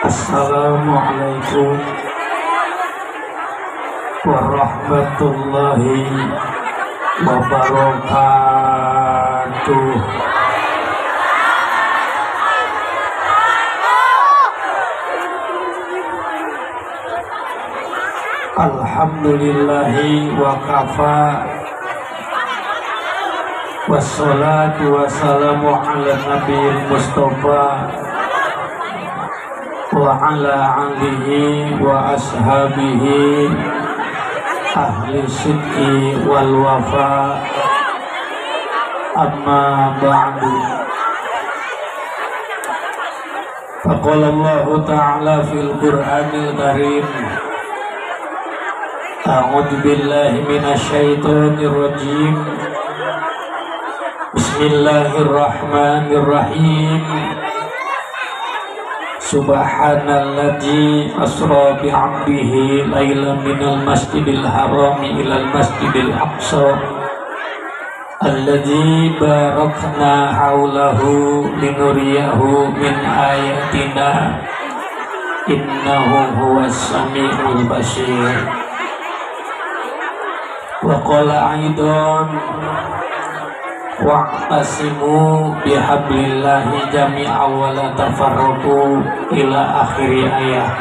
Assalamualaikum warahmatullahi wabarakatuh. Alhamdulillahi wa kafa, wassalatu wassalamu ala nabiyil mustafa wa ala alihi wa ashabihi ahli sidqi wal wafa, amma ba'du. Faqala Allah ta'ala fil Qur'anil Karim, a'udzu billahi minasyaitonir rajim. Bismillahirrahmanirrahim. Subhanalladzi asra bi 'abdihi lailan minal masjidil haram ilal masjidil aqsa alladzi barakna haulahu linuriyahu min ayatina innahu huwas samiul basir. Wa qala aidan wa'tasimu bihablillahi jami'an wa la tafarraqu ila akhiri ayat.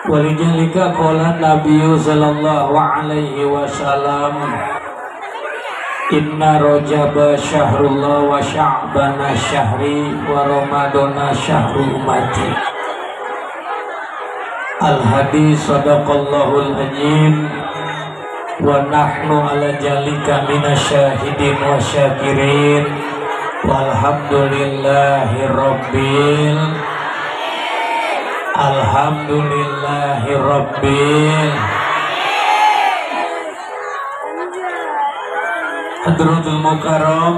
Walijalika qala nabiyyu sallallahu alaihi wasallam, inna rajaba syahrullah wa sya'bana syahri wa ramadana syahru ummati. Al-hadis sadaqallahul azim wa nahnu ala jalika minasyahidin wa syakirin walhamdulillahi rabbil alhamdulillahi rabbil. Hadratul Mukarram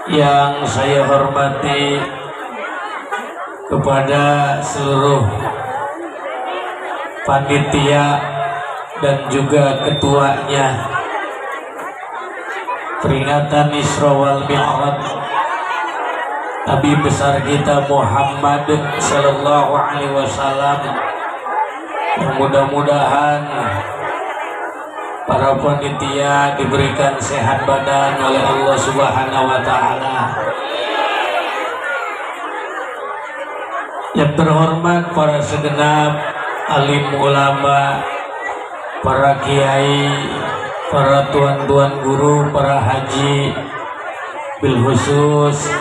yang saya hormati, kepada seluruh panitia dan juga ketuanya peringatan Isra wal Mi'raj Nabi besar kita Muhammad sallallahu alaihi wasallam. Mudah-mudahan para panitia diberikan sehat badan oleh Allah Subhanahu wa taala. Yang terhormat para segenap alim ulama, para kiai, para tuan-tuan guru, para haji, bil khusus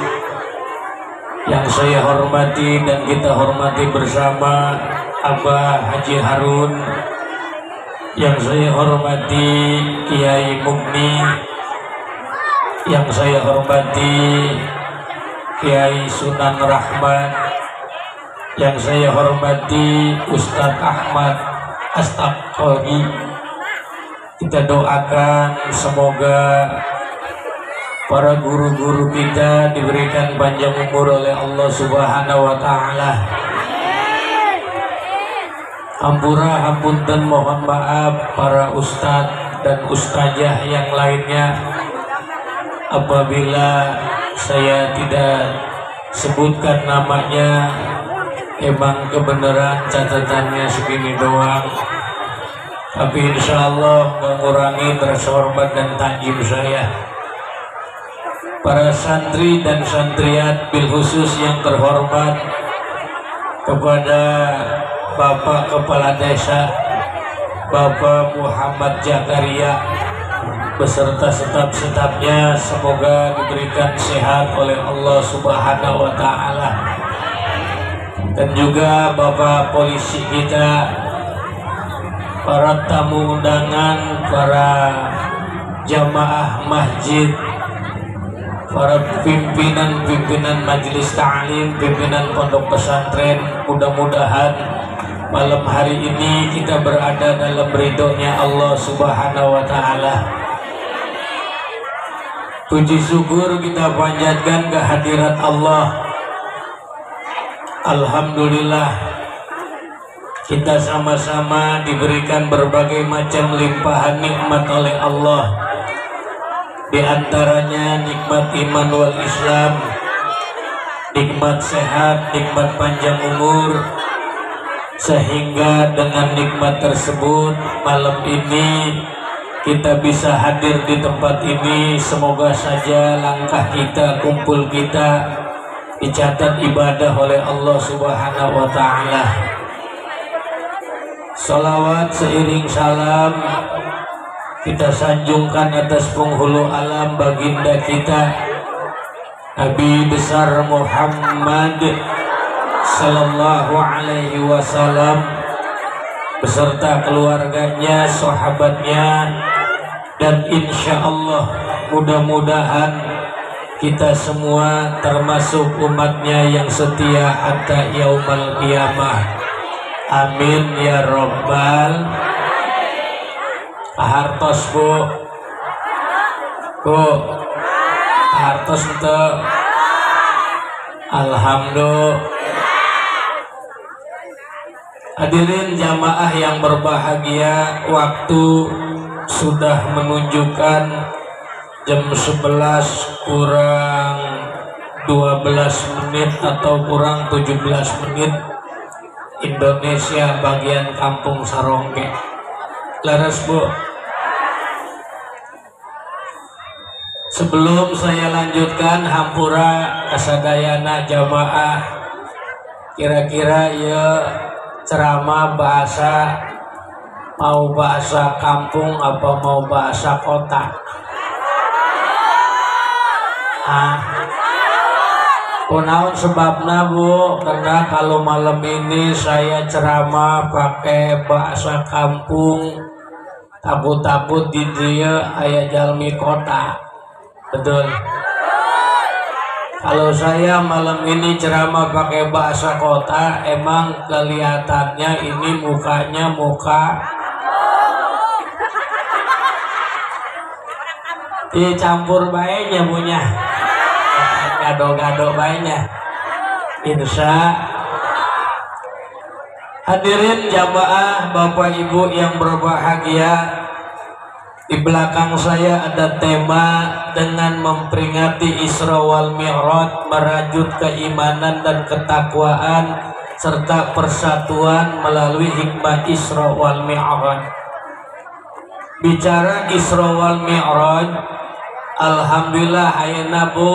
yang saya hormati dan kita hormati bersama Abah Haji Harun, yang saya hormati Kiai Mugni, yang saya hormati Kiai Sunan Rahmat, yang saya hormati Ustadz Ahmad Astagfari. Kita doakan semoga para guru-guru kita diberikan panjang umur oleh Allah Subhanahu wa taala. Ampura hapunten, mohon maaf para ustadz dan ustazah yang lainnya apabila saya tidak sebutkan namanya. Emang kebenaran catatannya segini doang, tapi insya Allah mengurangi rasa hormat dan takjim saya. Para santri dan santriat bil khusus yang terhormat, kepada Bapak Kepala Desa Bapak Muhammad Jakaria beserta staf-stafnya, semoga diberikan sehat oleh Allah Subhanahu wa taala. Dan juga Bapak polisi kita, para tamu undangan, para jamaah masjid, para pimpinan majelis ta'lim, pimpinan pondok pesantren. Mudah-mudahan malam hari ini kita berada dalam ridhonya Allah Subhanahu wa ta'ala. Puji syukur kita panjatkan kehadirat Allah. Alhamdulillah, kita sama-sama diberikan berbagai macam limpahan nikmat oleh Allah. Di antaranya nikmat iman wal Islam, nikmat sehat, nikmat panjang umur, sehingga dengan nikmat tersebut malam ini kita bisa hadir di tempat ini. Semoga saja langkah kita, kumpul kita dicatat ibadah oleh Allah Subhanahu wa Ta'ala. Salawat seiring salam kita sanjungkan atas penghulu alam baginda kita Nabi besar Muhammad sallallahu alaihi wasallam beserta keluarganya, sahabatnya, dan insya Allah mudah-mudahan kita semua termasuk umatnya yang setia hatta yaumal qiyamah. Amin ya rabbal. Hartos bu hartos untuk alhamdulillah. Hadirin jamaah yang berbahagia, waktu sudah menunjukkan jam 11 kurang 12 menit atau kurang 17 menit Indonesia bagian Kampung Sarongge. Laras bu. Sebelum saya lanjutkan hampura kasadayana jamaah, kira-kira ya ceramah bahasa mau bahasa kampung apa mau bahasa kota? Kunaon sebabna bu? Karena kalau malam ini saya ceramah pakai bahasa kampung, takut-takut di dia aya jalmi kota. Betul. Kalau saya malam ini ceramah pakai bahasa kota, emang kelihatannya ini mukanya muka dicampur baiknya punya gado-gado baiknya. Insya. Hadirin jamaah, bapak ibu yang berbahagia, di belakang saya ada tema dengan memperingati Isra wal Mi'raj, merajut keimanan dan ketakwaan serta persatuan melalui hikmah Isra wal Mi'raj. Bicara Isra wal Mi'raj, alhamdulillah ayeuna bu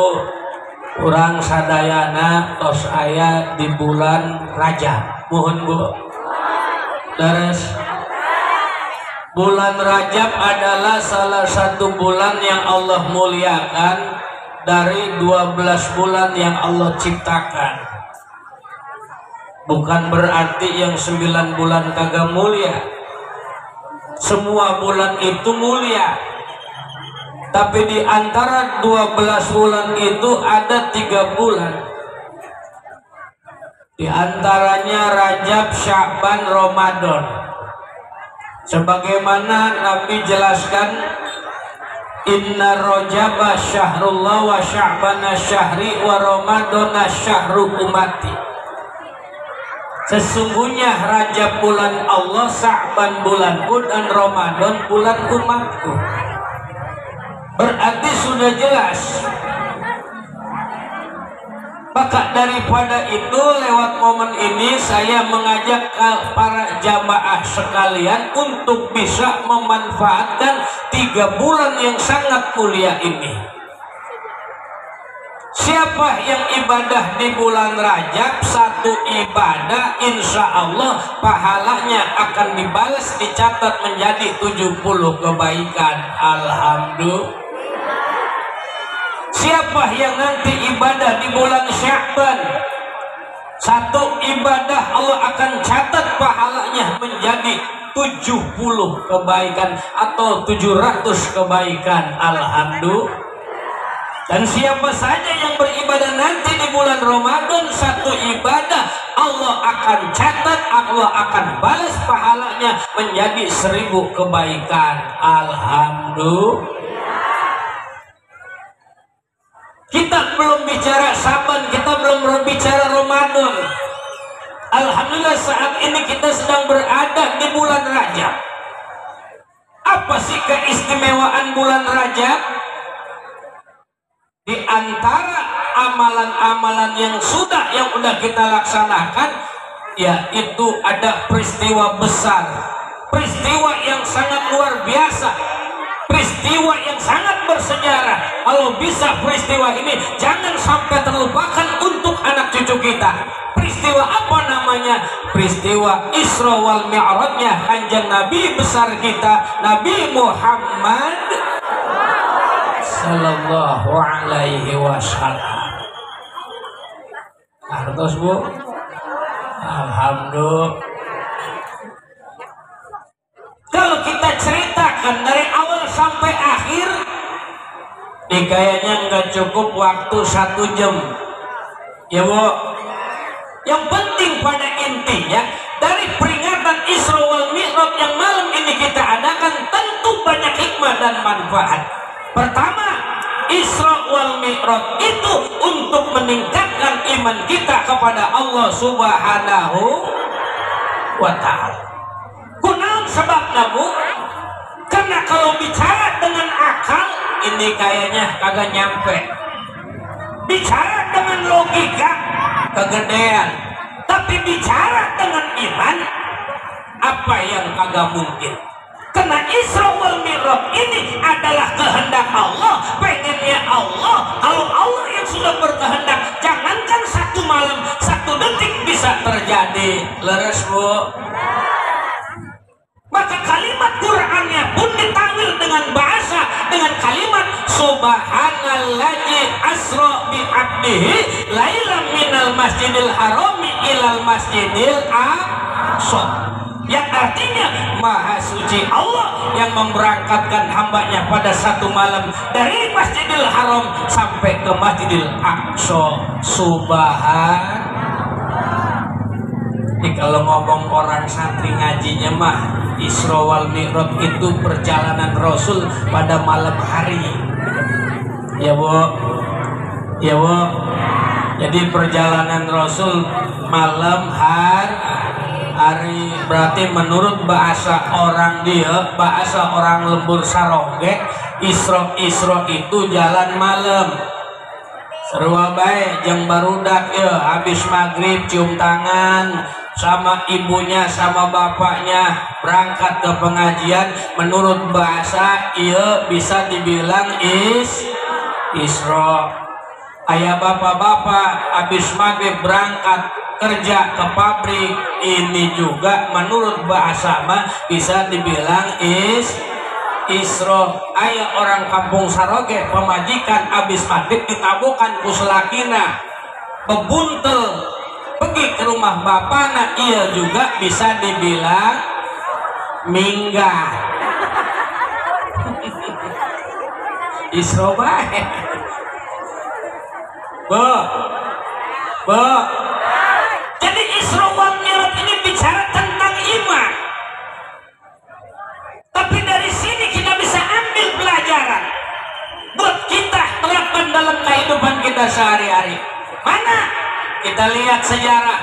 urang sadayana tos aya di bulan Rajab. Mohon bu. Terus bulan Rajab adalah salah satu bulan yang Allah muliakan dari 12 bulan yang Allah ciptakan. Bukan berarti yang 9 bulan kagak mulia. Semua bulan itu mulia. Tapi di antara 12 bulan itu ada 3 bulan. Di antaranya Rajab, Sya'ban, Ramadan. Sebagaimana Nabi jelaskan, inna rajaba syahrullah wa sya'bana syahri wa ramadana syahru umati. Sesungguhnya Rajab bulan Allah, Sya'ban bulanku, dan Ramadan bulan umatku. Berarti sudah jelas. Maka daripada itu, lewat momen ini saya mengajak para jamaah sekalian untuk bisa memanfaatkan 3 bulan yang sangat mulia ini. Siapa yang ibadah di bulan Rajab, satu ibadah insya Allah pahalanya akan dibalas, dicatat menjadi 70 kebaikan. Alhamdulillah. Siapa yang nanti ibadah di bulan Sya'ban, satu ibadah Allah akan catat pahalanya menjadi 70 kebaikan atau 700 kebaikan. Alhamdulillah. Dan siapa saja yang beribadah nanti di bulan Ramadan, satu ibadah Allah akan catat, Allah akan balas pahalanya menjadi 1000 kebaikan. Alhamdulillah. Kita belum bicara Saban, kita belum berbicara Ramadan. Alhamdulillah saat ini kita sedang berada di bulan Rajab. Apa sih keistimewaan bulan Rajab? Di antara amalan-amalan yang udah kita laksanakan, yaitu ada peristiwa besar, peristiwa yang sangat luar biasa, peristiwa yang sangat bersejarah. Kalau bisa peristiwa ini jangan sampai terlupakan untuk anak cucu kita. Peristiwa apa namanya? Peristiwa Isra wal Mi'rajnya Kanjeng Nabi besar kita, Nabi Muhammad sallallahu alaihi wasallam. Artos Bu, alhamdulillah. Kalau kita ceritakan dari awal sampai akhir, kayaknya nggak cukup waktu 1 jam, ya Bu. Yang penting pada intinya dari peringatan Isra wal Mi'raj yang malam ini kita adakan tentu banyak hikmah dan manfaat. Pertama, Isra wal Mi'raj itu untuk meningkatkan iman kita kepada Allah Subhanahu wa ta'ala. Kunaon sebabnya Bu? Karena kalau bicara dengan akal ini kayaknya kagak nyampe. Bicara dengan logika kegedean. Tapi bicara dengan iman, apa yang kagak mungkin? Karena Isra wal Mi'raj ini adalah kehendak Allah, pengennya Allah. Kalau Allah yang sudah berkehendak, jangankan 1 malam, 1 detik bisa terjadi. Leres Bu? Maka kalimat Qur'annya pun ditawil dengan bahasa, dengan kalimat Subhanalladzi asra bi 'abdihi lailan minal masjidil harami ilal masjidil aqsa. Yang artinya Maha Suci Allah yang memberangkatkan hambanya pada 1 malam dari Masjidil Haram sampai ke Masjidil Aqsa. Subhanallah. Kalau ngomong orang santri ngajinya mah Isra wal Mi'raj itu perjalanan Rasul pada malam hari. Ya Bu, ya Bu. Jadi perjalanan Rasul malam hari, berarti menurut bahasa orang dia, bahasa orang lembur Saroge, Isra itu jalan malam. Sarua bae jeung barudak ya habis maghrib cium tangan sama ibunya sama bapaknya berangkat ke pengajian. Menurut bahasa iya bisa dibilang Isra. Aya bapak-bapak habis maghrib berangkat kerja ke pabrik, ini juga menurut bahasa mah bisa dibilang Isra. Aya orang kampung Saroge pemajikan abis maghrib ditabukan ku selakina bebuntel pergi ke rumah bapakna, iya juga bisa dibilang minggah. Isra bae Bu. Jadi Isra wal Mi'raj ini bicara tentang iman. Tapi dari sini kita bisa ambil pelajaran buat kita terapkan dalam kehidupan kita sehari-hari. Mana? Kita lihat sejarah.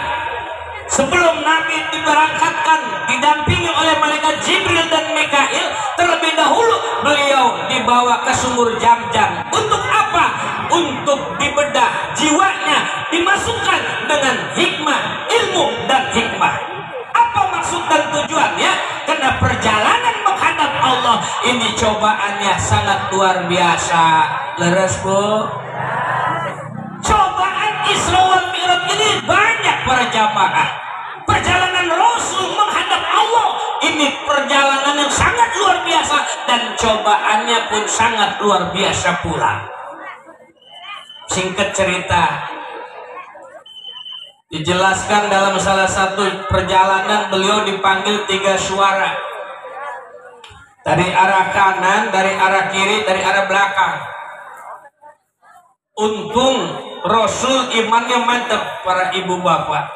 Sebelum Nabi diberangkatkan didampingi oleh malaikat Jibril dan Mikail, terlebih dahulu beliau dibawa ke sumur Jam-Jam. Untuk apa? Untuk dibedah jiwanya, dimasukkan dengan hikmah, ilmu dan hikmah. Apa maksud dan tujuannya? Karena perjalanan menghadap Allah ini cobaannya sangat luar biasa. Leres Bu? Cobaan Isra wal Mi'raj ini banyak para jamaah. Perjalanan Rasul menghadap Allah ini perjalanan yang sangat luar biasa dan cobaannya pun sangat luar biasa pula. Singkat cerita, dijelaskan dalam salah satu perjalanan beliau dipanggil 3 suara. Dari arah kanan, dari arah kiri, dari arah belakang. Untung Rasul imannya mantap para ibu bapak.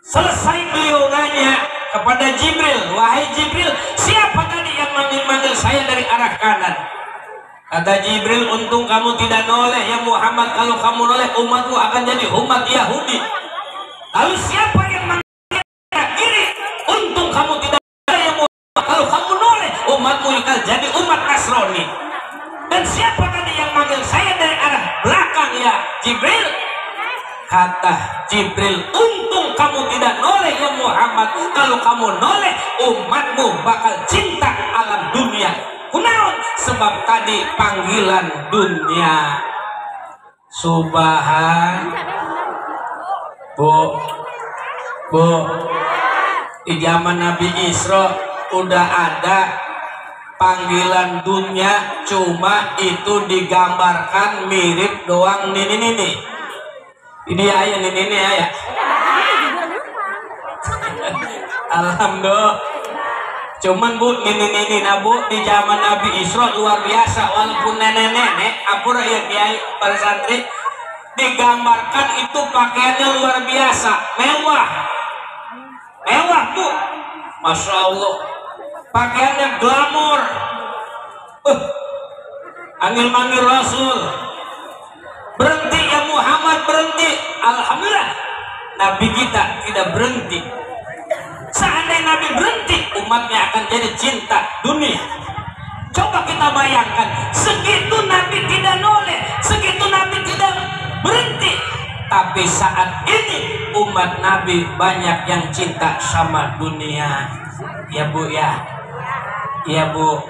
Selesai beliau nanya kepada Jibril, wahai Jibril, siapa tadi yang manggil-manggil saya dari arah kanan? Kata Jibril, untung kamu tidak noleh ya Muhammad. Kalau kamu noleh umatmu akan jadi umat Yahudi. Lalu siapa yang manggil arah kiri? Untung kamu tidak noleh ya Muhammad. Kalau kamu noleh umatmu akan jadi umat Nasrani. Dan siapa tadi yang manggil ya Jibril. Kata Jibril, untung kamu tidak noleh ya Muhammad. Kalau kamu noleh, umatmu bakal cinta alam dunia. Kunaon? Sebab tadi panggilan dunia. Subhan. Bu, di zaman Nabi Isra udah ada panggilan dunia, cuma itu digambarkan mirip doang. Ini ayah, ini ayah. Alhamdulillah. Cuman bu, ini nabu di zaman Nabi Isra luar biasa. Walaupun nenek-nenek, apura ya kiai para santri, digambarkan itu pakaiannya luar biasa, mewah bu, masya Allah, pakaiannya glamor. Manggil Rasul, berhenti ya Muhammad, berhenti. Alhamdulillah Nabi kita tidak berhenti. Seandainya Nabi berhenti, umatnya akan jadi cinta dunia. Coba kita bayangkan, segitu Nabi tidak noleh, segitu Nabi tidak berhenti, tapi saat ini umat Nabi banyak yang cinta sama dunia. Ya bu ya, ya bu.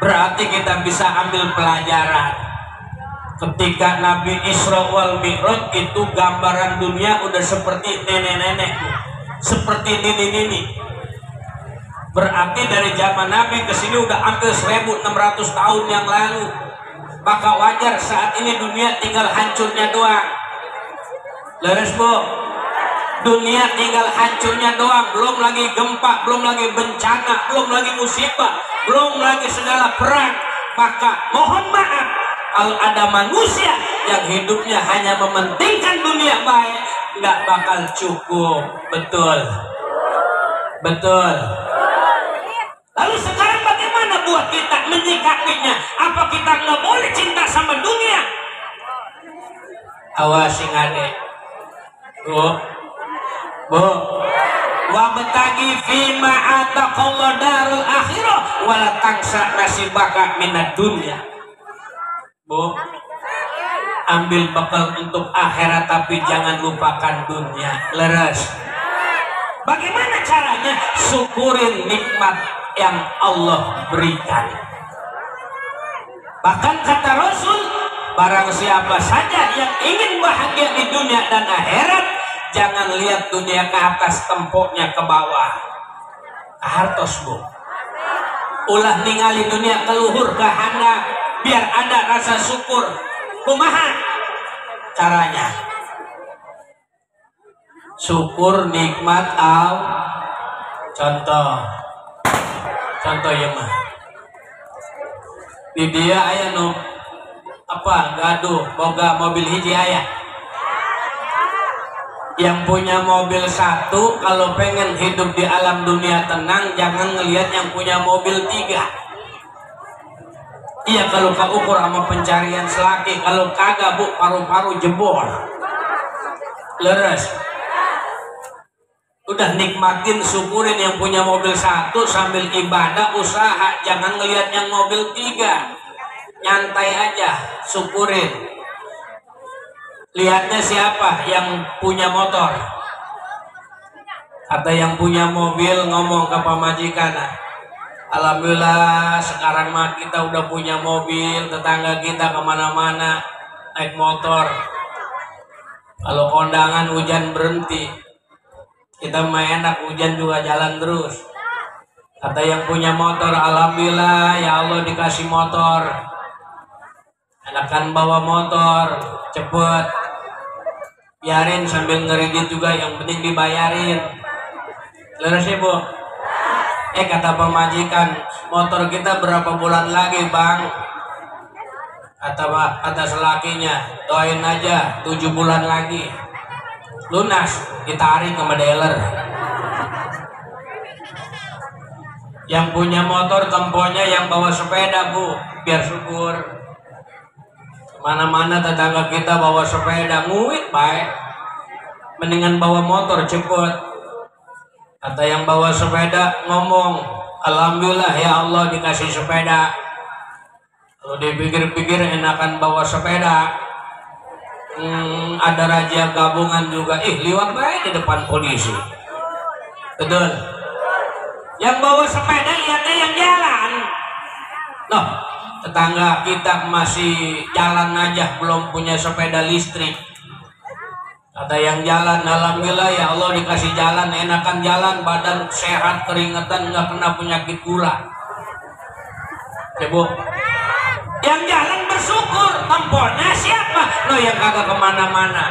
Berarti kita bisa ambil pelajaran. Ketika Nabi Isra wal Mi'raj itu gambaran dunia udah seperti nenek-nenek, seperti nini-nini. Berarti dari zaman Nabi ke sini udah hampir 1600 tahun yang lalu. Maka wajar saat ini dunia tinggal hancurnya doang. Leres bu? Dunia tinggal hancurnya doang. Belum lagi gempa, belum lagi bencana, belum lagi musibah, belum lagi segala perang. Maka mohon maaf, kalau ada manusia yang hidupnya hanya mementingkan dunia baik, nggak bakal cukup. Betul? Betul? Lalu sekarang bagaimana buat kita menyikapinya? Apa kita nggak boleh cinta sama dunia? Awasi ngade, bu, wa betagi fima ataqallah darul akhirah wala tangsa nasibaka minad dunya. Bu, ambil bekal untuk akhirat tapi jangan lupakan dunia. Leres? Bagaimana caranya? Syukurin nikmat yang Allah berikan. Bahkan kata Rasul, barang siapa saja yang ingin bahagia di dunia dan akhirat, jangan lihat dunia ke atas, tempoknya ke bawah. Hartos bu, ulah ningali dunia ke luhur ke handap, biar ada rasa syukur. Kumaha caranya? Syukur nikmat contoh ya mah. Di dia aya nu apa gaduh boga mobil hiji aya. Yang punya mobil satu kalau pengen hidup di alam dunia tenang, jangan ngelihat yang punya mobil 3. Iya, kalau kau ukur sama pencarian selaki, kalau kagak bu paru-paru jebol. Leres? Udah nikmatin, syukurin yang punya mobil satu sambil ibadah, usaha. Jangan ngelihat yang mobil 3. Nyantai aja, syukurin. Lihatnya siapa yang punya motor. Kata yang punya mobil ngomong ke pamajikan, alhamdulillah sekarang mah kita udah punya mobil, tetangga kita kemana-mana naik motor. Kalau kondangan hujan berhenti, kita mah enak, hujan juga jalan terus. Kata yang punya motor, alhamdulillah ya Allah dikasih motor. Enakan bawa motor, cepet. Biarin sambil ngeredit juga, yang penting dibayarin. Leres ya bu? Kata pemajikan, motor kita berapa bulan lagi bang? Kata selakinya, doain aja 7 bulan lagi lunas, ditarik sama dealer. Yang punya motor temponya yang bawa sepeda bu, biar syukur. Mana-mana tetangga kita bawa sepeda nguit baik, mendingan bawa motor cepet. Kata yang bawa sepeda ngomong, alhamdulillah ya Allah dikasih sepeda. Kalau dipikir-pikir enakan bawa sepeda. Ada razia gabungan juga. Liwat baik di depan polisi. Betul. Yang bawa sepeda lihatnya yang jalan. Loh, tetangga kita masih jalan aja belum punya sepeda listrik. Ada yang jalan, alhamdulillah ya Allah dikasih jalan, enakan jalan, badan sehat, keringetan, nggak kena penyakit gula. Coba. Yang jalan bersyukur, temponya siapa? Lo yang kagak kemana-mana.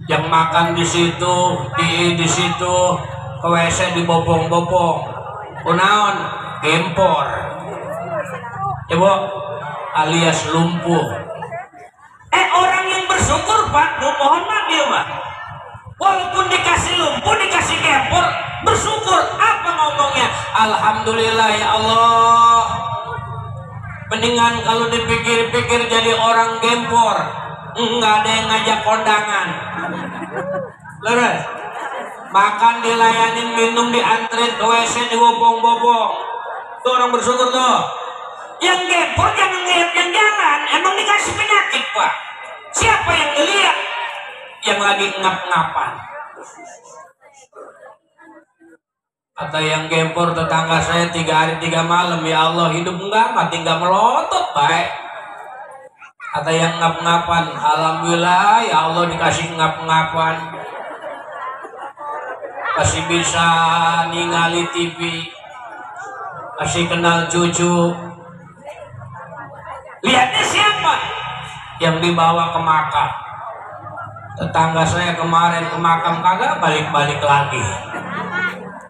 Yang makan di situ, di situ, ke WC dibopong-bopong. Kunaon, gempor. Coba, alias lumpuh. Orang yang bersyukur Pak, mohon maaf ya Pak. Walaupun dikasih lumpuh, dikasih gempor, bersyukur. Apa ngomongnya? Alhamdulillah ya Allah. Mendingan kalau dipikir-pikir jadi orang gempor, nggak ada yang ngajak kondangan. Leres. Makan dilayanin, minum diantrin, ke WC dibopong-bopong. Itu orang bersyukur tuh. Yang gempor jangan ngeliat yang jalan, emang dikasih penyakit Pak. Siapa yang ngeliat? Yang lagi ngap-ngapan. Kata yang gempor tetangga saya 3 hari 3 malam, ya Allah hidup enggak, mati enggak melotot baik. Kata yang ngap-ngapan, alhamdulillah ya Allah dikasih ngap-ngapan. Masih bisa ningali TV, masih kenal cucu. Lihatnya siapa? Yang dibawa ke makam. Tetangga saya kemarin ke makam kagak balik-balik lagi.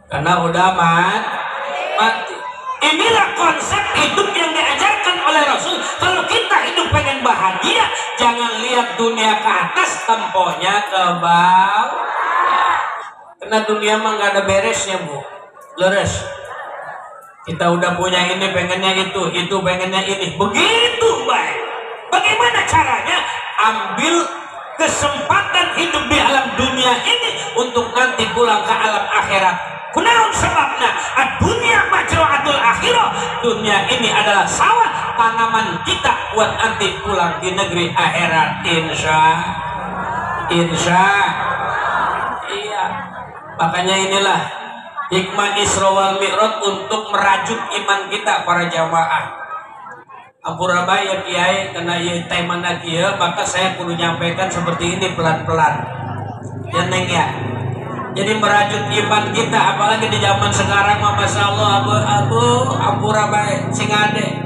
Karena udah mati. Inilah konsep hidup yang diajarkan oleh Rasul. Kalau kita hidup pengen bahagia, jangan lihat dunia ke atas, temponya ke bawah. Karena dunia mah nggak ada beresnya Bu. Leres. Kita udah punya ini, pengennya itu pengennya ini. Begitu baik. Bagaimana caranya? Ambil kesempatan hidup di alam dunia ini untuk nanti pulang ke alam akhirat. Kunaon sebabnya? Dunia majru'atul akhirah. Dunia ini adalah sawah tanaman kita buat nanti pulang di negeri akhirat. Insya. Iya. Makanya inilah hikmah Isra wal Mi'raj untuk merajut iman kita para jamaah. Ampura bae ya Kiai, karena ieu temana kieu, maka saya kudu nyampaikan seperti ini pelan-pelan. Ya Neng ya. Jadi merajut iman kita, apalagi di zaman sekarang mah Masya Allah, ampura bae sing ade.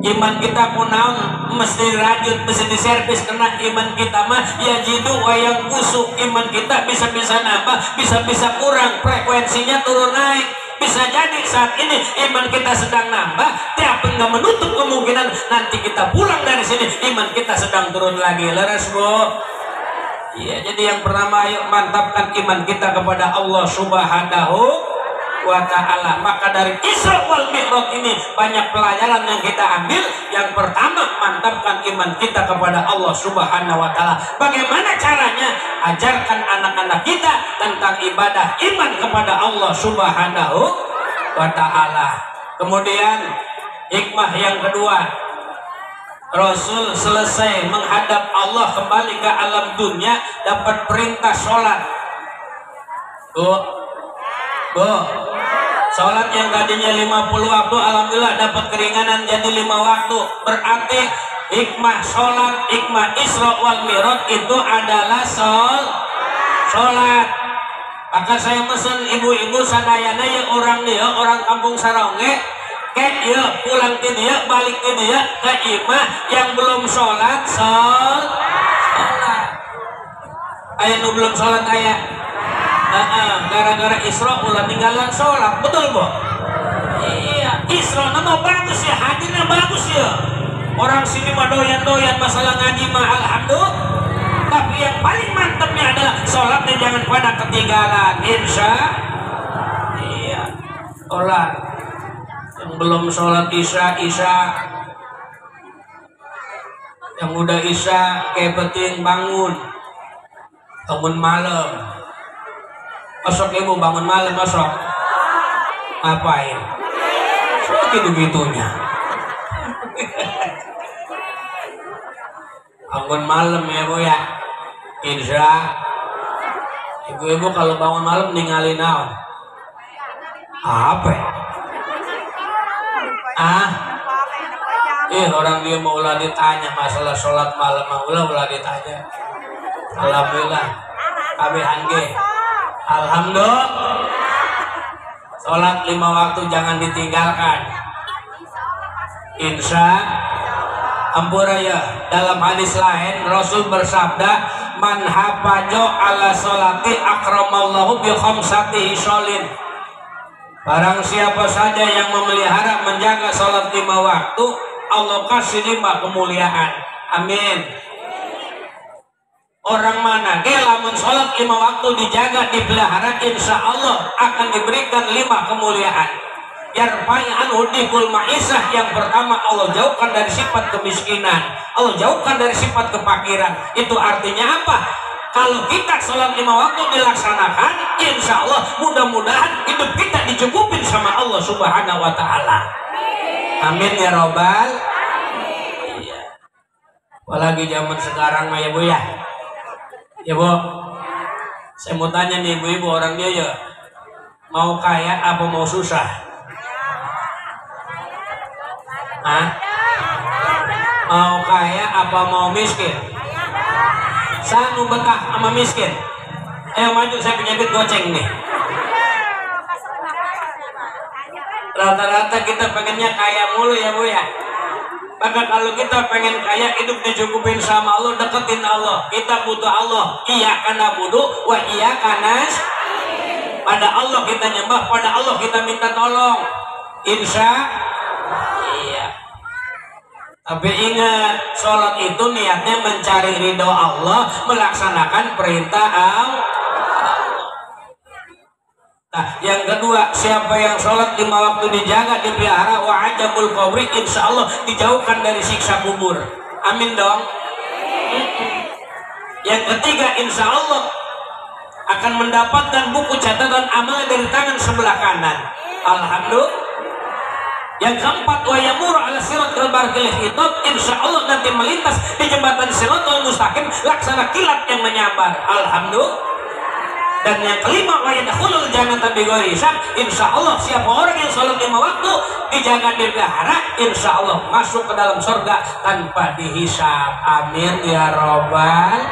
Iman kita kunaon mesti dirajut, mesti diservis, karena iman kita mah ya jidu wayang kusuk. Iman kita bisa-bisa nambah, bisa-bisa kurang, frekuensinya turun naik. Bisa jadi saat ini iman kita sedang nambah, tapi nggak menutup kemungkinan nanti kita pulang dari sini iman kita sedang turun lagi. Leres Bu? Iya, jadi yang pertama ayo mantapkan iman kita kepada Allah Subhanahu wa ta'ala. Maka dari Isra wal Mi'raj ini banyak pelajaran yang kita ambil. Yang pertama, mantapkan iman kita kepada Allah Subhanahu wa ta'ala. Bagaimana caranya? Ajarkan anak-anak kita tentang ibadah iman kepada Allah Subhanahu wa ta'ala. Kemudian hikmah yang kedua, Rasul selesai menghadap Allah kembali ke alam dunia dapat perintah sholat. Bu, sholat yang tadinya 50 waktu, alhamdulillah dapat keringanan jadi 5 waktu. Berarti hikmah sholat, hikmah Isra wal Mi'raj itu adalah sholat. Maka saya pesen ibu-ibu sadayana yang orang dia, orang kampung Saronge, kayak ya pulang ke dia, balik ke dia, ke imah yang belum sholat, sholat. Ayah nu belum sholat ayah. Gara-gara Isra ulah tinggalan sholat, betul Bu? Iya, Isra nama bagus ya, hadirnya bagus ya. Orang sini mah doyan-doyan masalah ngaji mah alhamdulillah. Tapi yang paling mantapnya adalah sholatnya jangan pada ketinggalan. Insya. Iya, sholat. Yang belum sholat isya. Yang udah isya kayak penting bangun malam. Masuk ibu bangun malam masuk. Ngapain? Begitu-gitunya. Bangun malam ya Bu ya. Insya ibu-ibu kalau bangun malam ninggalin naon? Apa ya? Orang dia mau ulah ditanya masalah sholat malam, ulah ditanya. Alhamdulillah kabehan ge. Alhamdulillah. Sholat 5 waktu jangan ditinggalkan. Insya ampura ya. Dalam hadis lain Rasul bersabda, man hafajo ala sholati akramallahu bi khamsati sholin. Barang siapa saja yang memelihara menjaga sholat 5 waktu, Allah kasih 5 kemuliaan. Amin. Orang mana lamun sholat 5 waktu dijaga dipelihara, insya Allah akan diberikan 5 kemuliaan. Yarfa'i anhu dikul ma'isah. Yang pertama, Allah jauhkan dari sifat kemiskinan, Allah jauhkan dari sifat kefakiran. Itu artinya apa? Kalau kita sholat 5 waktu dilaksanakan, insya Allah mudah-mudahan hidup kita dicukupin sama Allah Subhanahu wa Ta'ala. Amin ya Robbal. Iya. Apalagi zaman sekarang mah ya Bu ya. Ya Bu, saya mau tanya nih ibu-ibu, orang dia ya mau kaya apa mau susah? Mau kaya apa mau miskin? Sanu betah sama miskin. Ayo maju, saya punya duit goceng nih. Rata-rata kita pengennya kaya mulu ya Bu ya. Maka kalau kita pengen kaya, hidup dicukupin sama Allah, deketin Allah. Kita butuh Allah. Iyyaka na'budu wa iyyaka nasta'in. Pada Allah kita nyembah, pada Allah kita minta tolong. Iya. Tapi ingat, sholat itu niatnya mencari ridho Allah, melaksanakan perintah Allah. Nah, yang kedua, siapa yang sholat 5 waktu dijaga, dipelihara, wa ajabul qabri, insya Allah dijauhkan dari siksa kubur. Amin dong. Yang ketiga, insya Allah akan mendapatkan buku catatan amal dari tangan sebelah kanan. Alhamdulillah. Yang keempat, wa yamur ala siratal barqil hitab, insya Allah nanti melintas di jembatan Siratal Mustaqim laksana kilat yang menyambar. Alhamdulillah. Dan yang kelima, wa yadkhulul jannata bighairi hisab, insya Allah siapa orang yang sholat 5 waktu dijaga dipelihara, insya Allah masuk ke dalam surga tanpa dihisab. Amin ya Robbal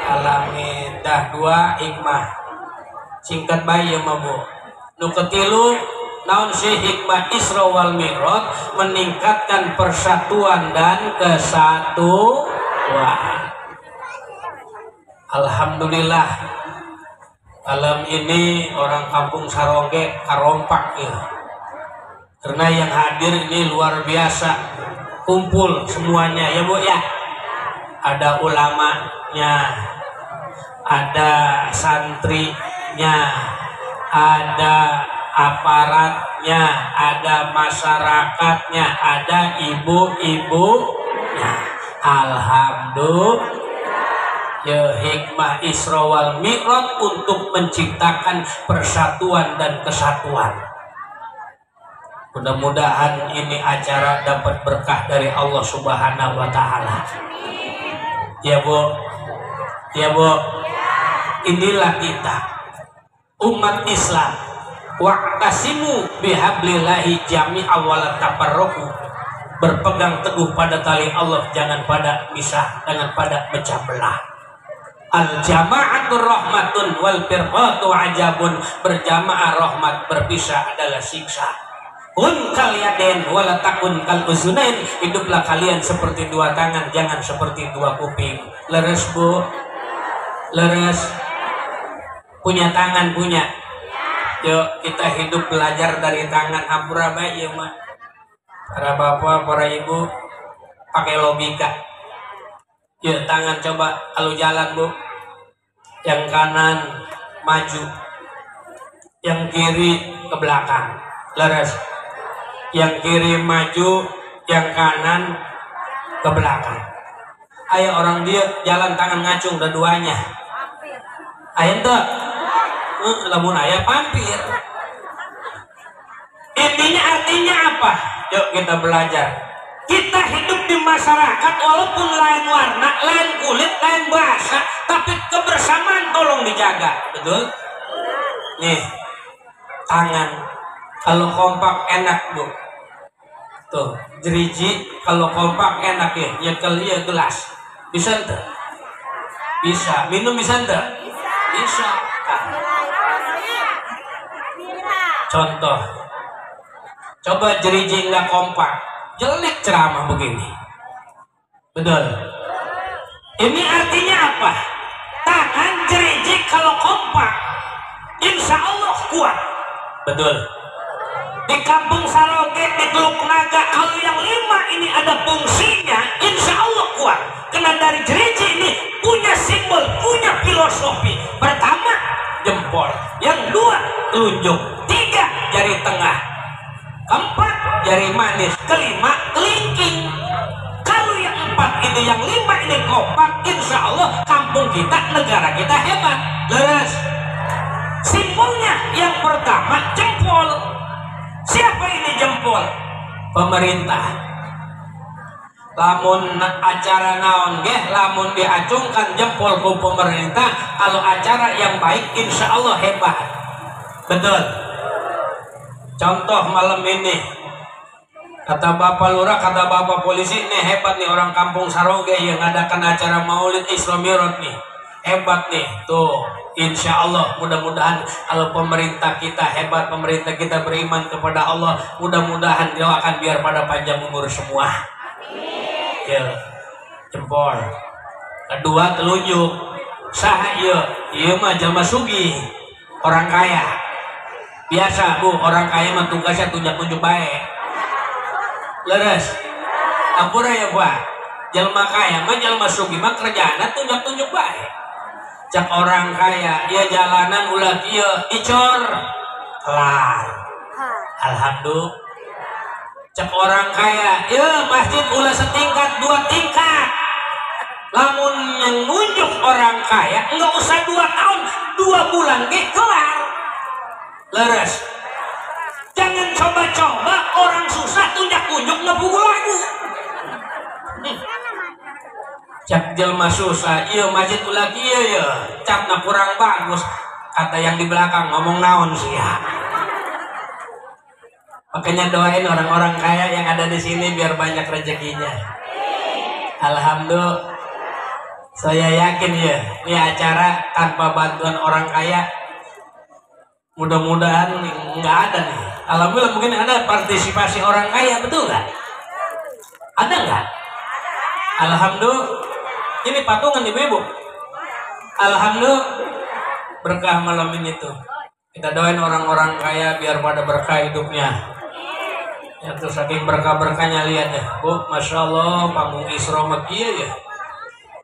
alamin. Dah 2 hikmah singkat bayi ya Bu. Nu ketilu, naon si hikmah Isra wal Mi'raj, meningkatkan persatuan dan kesatuan. Alhamdulillah. Malam ini orang kampung Sarongge karompak ya. Karena yang hadir ini luar biasa, kumpul semuanya ya Bu ya. Ada ulamanya, ada santrinya, ada aparatnya, ada masyarakatnya, ada ibu-ibunya. Alhamdulillah. Ya, hikmah Isra wal Mi'raj untuk menciptakan persatuan dan kesatuan. Mudah-mudahan ini acara dapat berkah dari Allah Subhanahu wa Ta'ala. Ya Bu, ya Bu, inilah kita umat Islam. Wa'tasimu bihablillahi jami'a wa la tafarraqu. Berpegang teguh pada tali Allah, jangan pada misah, jangan pada pecah belah. Al jama'atur rahmatun wal firqatu ajabun. Berjamaah rahmat, berpisah adalah siksa. Kun kaliyaden wala takun kal uzunain. Hiduplah kalian seperti 2 tangan, jangan seperti 2 kuping. Leres Bu? Leres? Punya tangan punya? Yuk kita hidup belajar dari tangan. Hampura baik ya Ma. Para bapak, para ibu pakai logika. Ya, tangan coba kalau jalan Bu. Yang kanan maju, yang kiri ke belakang. Leres. Yang kiri maju, yang kanan ke belakang. Ayo orang dia jalan tangan ngacung dua-duanya. Ayo ente. Lamun aya pampir. Intinya artinya apa? Yuk kita belajar. Kita hidup di masyarakat walaupun lain warna, lain kulit, lain bahasa, tapi kebersamaan tolong dijaga. Betul? Nih, tangan kalau kompak enak bu. Tuh, jeriji kalau kompak enak ya, nyekel ya gelas. Bisa enggak? Bisa. Minum bisa enggak? Bisa. Contoh, coba jeriji nggak kompak, jelek ceramah begini. Betul. Ini artinya apa? Tangan jeriji kalau kompak, insya Allah kuat. Betul. Di Kampung Saroge, di Teluk Naga, kalau yang 5 ini ada fungsinya, insya Allah kuat. Karena dari jeriji ini punya simbol, punya filosofi. Pertama, jempol. Yang 2, telunjuk. 3, jari tengah. 4, jari manis. Kelima, kelingking. Kalau yang 4 ini, yang 5 ini kompak, insya Allah kampung kita, negara kita hebat. Leres. Simbolnya yang pertama, jempol. Siapa ini jempol? Pemerintah. Lamun acara naon geh, lamun diacungkan jempol ke pemerintah, kalau acara yang baik insya Allah hebat. Betul. Contoh malam ini, kata Bapak Lurah, kata Bapak Polisi, nih hebat nih orang Kampung Saroge yang ngadakan acara Maulid Isra Mi'raj nih. Hebat nih, tuh insya Allah mudah-mudahan kalau pemerintah kita hebat, pemerintah kita beriman kepada Allah, mudah-mudahan doakan biar pada panjang umur semua. Ya, jempol. Kedua, telunjuk. Saha iya mah jalma sugih, orang kaya. Biasa bu, orang kaya mah tugasnya tunjuk-tunjuk baik. Leres. Ampura ya pak. Jalma kaya mah jalma sugih mah kerjaannya tunjuk-tunjuk baik. Cak orang kaya, dia jalanan ulah kieu dicor kelar. Alhamdulillah. Cak orang kaya, ya masjid ulah setingkat 2 tingkat. Lamun yang nunjuk orang kaya, enggak usah 2 tahun, 2 bulan ge kelar. Leres. Jangan coba-coba orang susah tunjuk-tunjuk ngebuku lagu. Cak jelma susah, iya masjid ulah kieu ya, capna kurang bagus. Kata yang di belakang ngomong naon sih ya. Makanya doain orang-orang kaya yang ada di sini biar banyak rezekinya. Alhamdulillah. Saya yakin ya, ini acara tanpa bantuan orang kaya mudah-mudahan nggak ada nih. Alhamdulillah mungkin ada partisipasi orang kaya, betul nggak? Ada nggak? Alhamdulillah. Ini patungan ibu-ibu. Alhamdulillah berkah malam ini tuh. Kita doain orang-orang kaya biar pada berkah hidupnya. Ya tuh saking berkah-berkahnya lihat ya, bu, masya Allah, panggung Isra Makia ya,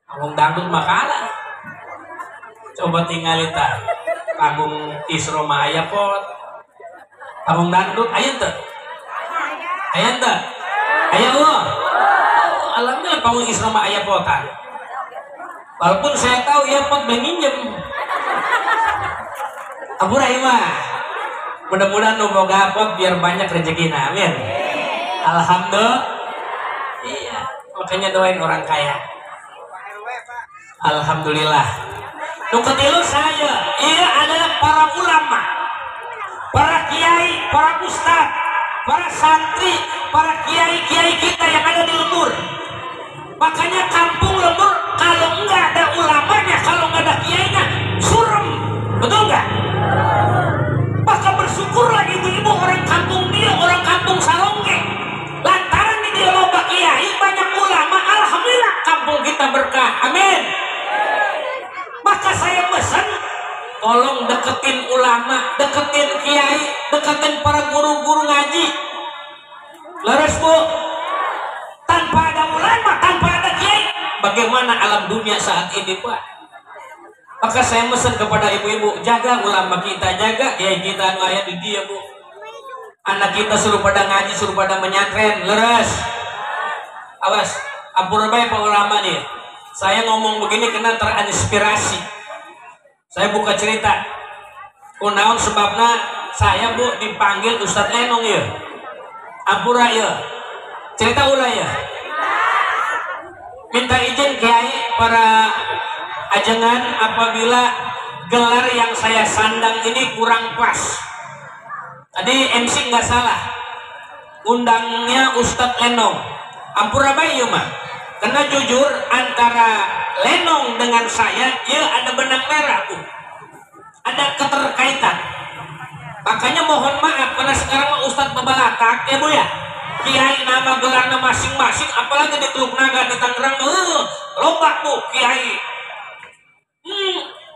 panggung dangdut makalah. Coba tinggalin tak, panggung Isra Maya pot, panggung dangdut, ayo tuh, ayo Allah. Alhamdulillah panggung Isra Maya potan. Walaupun saya tahu ya pot menginjem. Ampura mah. Mudah-mudahan nu boga pot biar banyak rezekina. Amin. Alhamdulillah. Iya, makanya doain orang kaya. Alhamdulillah. Nu ketilu saya, iya adalah para ulama, para kiai, para ustad, para santri, para kiai-kiai kita yang ada di Lembur. Makanya kampung Lembur kalau enggak ada ulamanya, kalau enggak ada kiainya, surem. Betul enggak? Maka bersyukurlah ibu-ibu orang kampung dia, orang kampung Saroge. Lantaran di dia loba kiai, banyak ulama, alhamdulillah kampung kita berkah. Amin. Maka saya pesan, tolong deketin ulama, deketin kiai, deketin para guru-guru ngaji. Leres bu? Tanpa ada ulama, tanpa ada kiai, bagaimana alam dunia saat ini pak? Maka saya pesan kepada ibu-ibu, jaga ulama kita, jaga kiai kita anu aya di dia bu. Anak kita suruh pada ngaji, suruh pada menyantren. Leres. Awas, ampun bae pak ulama nih. Saya ngomong begini karena terinspirasi. Saya buka cerita. Kunaon sebabna saya bu dipanggil Ustadz Lenong ya. Ampura ya. cerita ulah ya. Minta izin Kiai para ajengan apabila gelar yang saya sandang ini kurang pas. Tadi MC nggak salah, undangnya Ustadz Lenong. Ampura bayi mah. Karena jujur antara Lenong dengan saya, ya ada benang merah tuh. Ada keterkaitan. Makanya mohon maaf karena sekarang Ustadz Babalatak ya Bu ya. Kiai nama gelarnya masing-masing, apalagi di Teluk Naga di Tangerang, lobak Bu Kiai.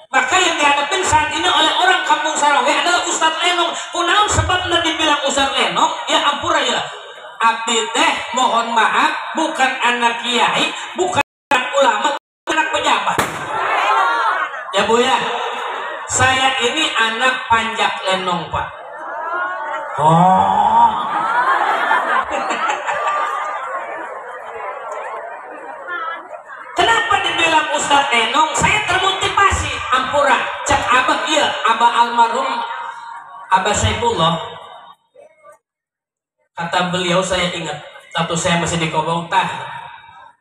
Maka yang dihadapin saat ini oleh orang Kampung Sarawak adalah Ustadz Lenong. Kunaon sebabnya dibilang Ustadz Lenong? Ya ampura ya. Abdi teh mohon maaf bukan anak kiai, bukan anak ulama, bukan anak pejabat. Ya Bu ya. Saya ini anak Panjak Lenong Pak. Oh. Kenapa dibilang Ustadz Lenong? Saya termotivasi. Ampura, cek abah iya, abah almarhum Abah Saifullah. Kata beliau saya ingat, satu saya masih di Kobong tah.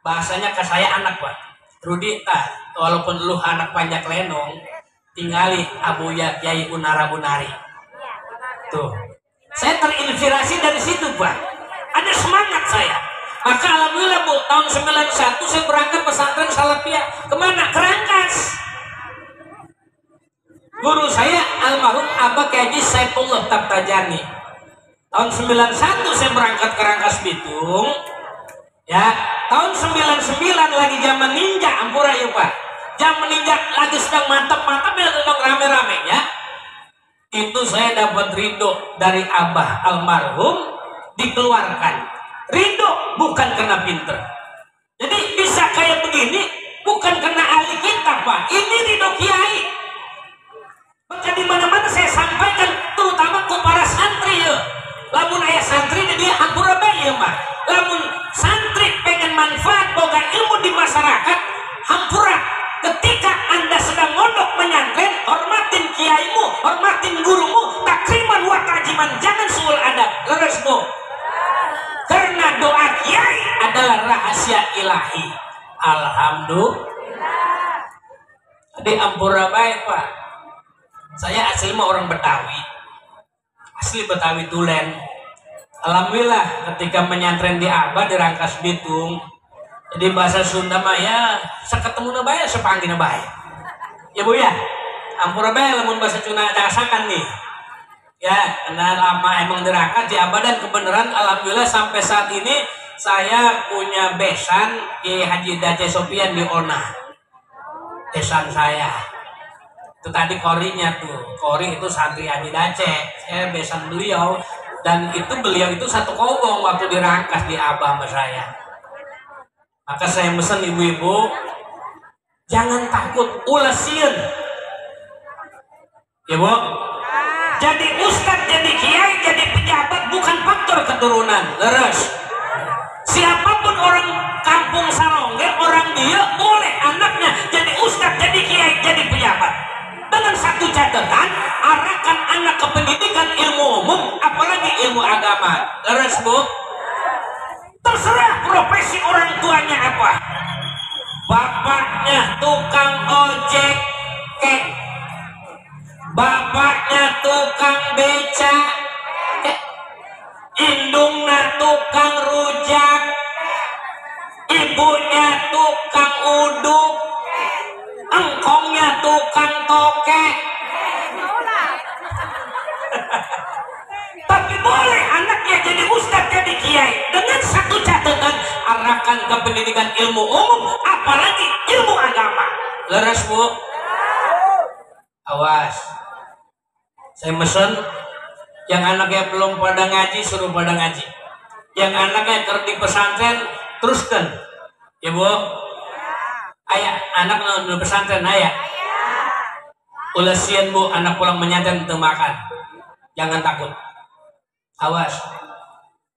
Bahasanya ke saya anak Pak. Rudi tah, walaupun lu anak Panjak Lenong, tinggali Abuya Kiai Unara Bunari. Tuh. Saya terinspirasi dari situ Pak. Ada semangat saya. Maka alhamdulillah Bu, tahun 91 saya berangkat pesantren Salafiyah. Kemana? Ke Rangkas. Guru saya almarhum Abah Kiai Saifullah Tabtajani. Tahun 91 saya berangkat ke Rangkas Bitung. Ya, tahun 99 lagi zaman ninja, ampura ya Pak. Zaman ninja lagi sedang mantap-mantap ya, sedang rame-rame ya. Itu saya dapat ridho dari Abah almarhum, dikeluarkan. Ridho bukan karena pinter. Jadi bisa kayak begini bukan karena ahli kita Pak. Ini ridho Kiai. Maka di mana-mana saya sampaikan, terutama ke para santri ya. Lamun ayah santri dia hampura bae ya Pak. Lamun santri pengen manfaat boga ilmu di masyarakat, hampura. Ketika Anda sedang mondok menyantren, hormatin kiaimu, hormatin gurumu, takriman wa tajiman, jangan suul adab. Leres Bu. Karena doa kiai adalah rahasia ilahi. Alhamdulillah. Jadi ampura baik Pak. Saya asli mah orang Betawi. Asli Betawi Tulen. Alhamdulillah ketika menyantren di Abah di Rangkas Bitung. Jadi bahasa Sunda mah ya saketemu bae sepanggina bae. Ya Bu ya. Ampura bae lamun bahasa Sunda dasakan nih. Ya, karena lama emang dirangkat di Abah dan kebenaran alhamdulillah sampai saat ini saya punya besan di Haji Dace Sopian di Ona. Besan saya. Itu tadi korinya tuh. Kori itu santri Haji Dace. Saya besan beliau dan itu beliau itu satu kobong waktu dirangkas di Abah sama saya. Maka saya pesan ibu-ibu jangan takut ulah sieun. Ya Bu. Jadi ustadz, jadi kiai, jadi pejabat bukan faktor keturunan. Leres. Siapapun orang Kampung Sarongge, orang dia boleh anaknya jadi ustadz, jadi kiai, jadi pejabat. Dengan satu catatan, arahkan anak ke pendidikan ilmu umum, apalagi ilmu agama. Leres Bu. Terserah profesi orang tuanya apa. Bapaknya tukang ojek, bapaknya tukang beca, indungna tukang rujak, ibunya tukang uduk, engkongnya tukang toke. Tapi boleh anaknya jadi ustadz, jadi kiai, dengan satu catatan, arahkan ke pendidikan ilmu umum, apalagi ilmu agama. Leres Bu. Awas. Saya mesen yang anaknya belum pada ngaji suruh pada ngaji. Yang anaknya kerja di pesantren teruskan. Ya Bu. Ayah, anak di pesantren ayah. Ulah sieun Bu, anak pulang menyantren teu makan. Jangan takut. Awas.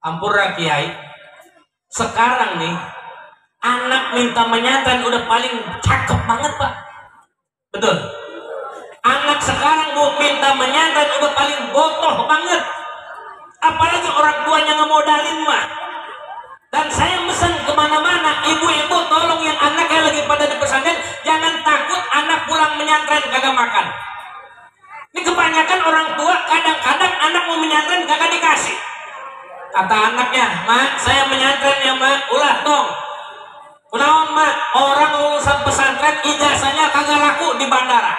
Ampura Kiai. Sekarang nih anak minta menyantren udah paling cakep banget Pak. Betul. Anak sekarang Bu minta menyantren udah paling botoh banget. Apalagi orang tuanya ngemodalin mah. Dan saya pesan kemana-mana, ibu-ibu tolong yang anaknya lagi pada di pesantren, jangan takut anak pulang menyantren kagak makan. Ini kebanyakan orang tua, kadang-kadang anak mau menyantren kagak dikasih. Kata anaknya, "Mak, saya menyantren ya mak, ulah dong." Kunaon mak, orang lulusan pesantren ijazahnya kagak laku di bandara.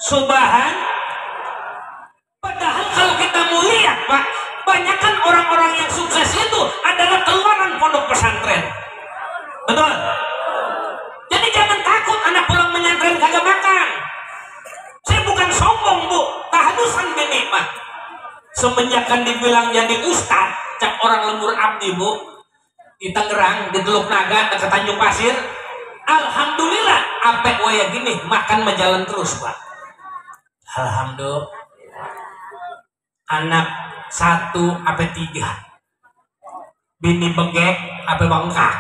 Subhan. Padahal kalau kita mau lihat pak, banyakkan orang-orang yang sukses itu adalah keluaran pondok pesantren. Betul? Jadi jangan takut anak pulang menyantren kagak makan. Saya bukan sombong bu, tahadusan bini pak. Semenjak kan dibilang jadi ustad, cak orang lembur abdi bu, di Tangerang, di Teluk Naga, dekat Tanjung Pasir. Alhamdulillah, apek waya gini makan menjalan terus pak. Alhamdulillah. Anak 1 sampai 3, bini begek sampai bengkak.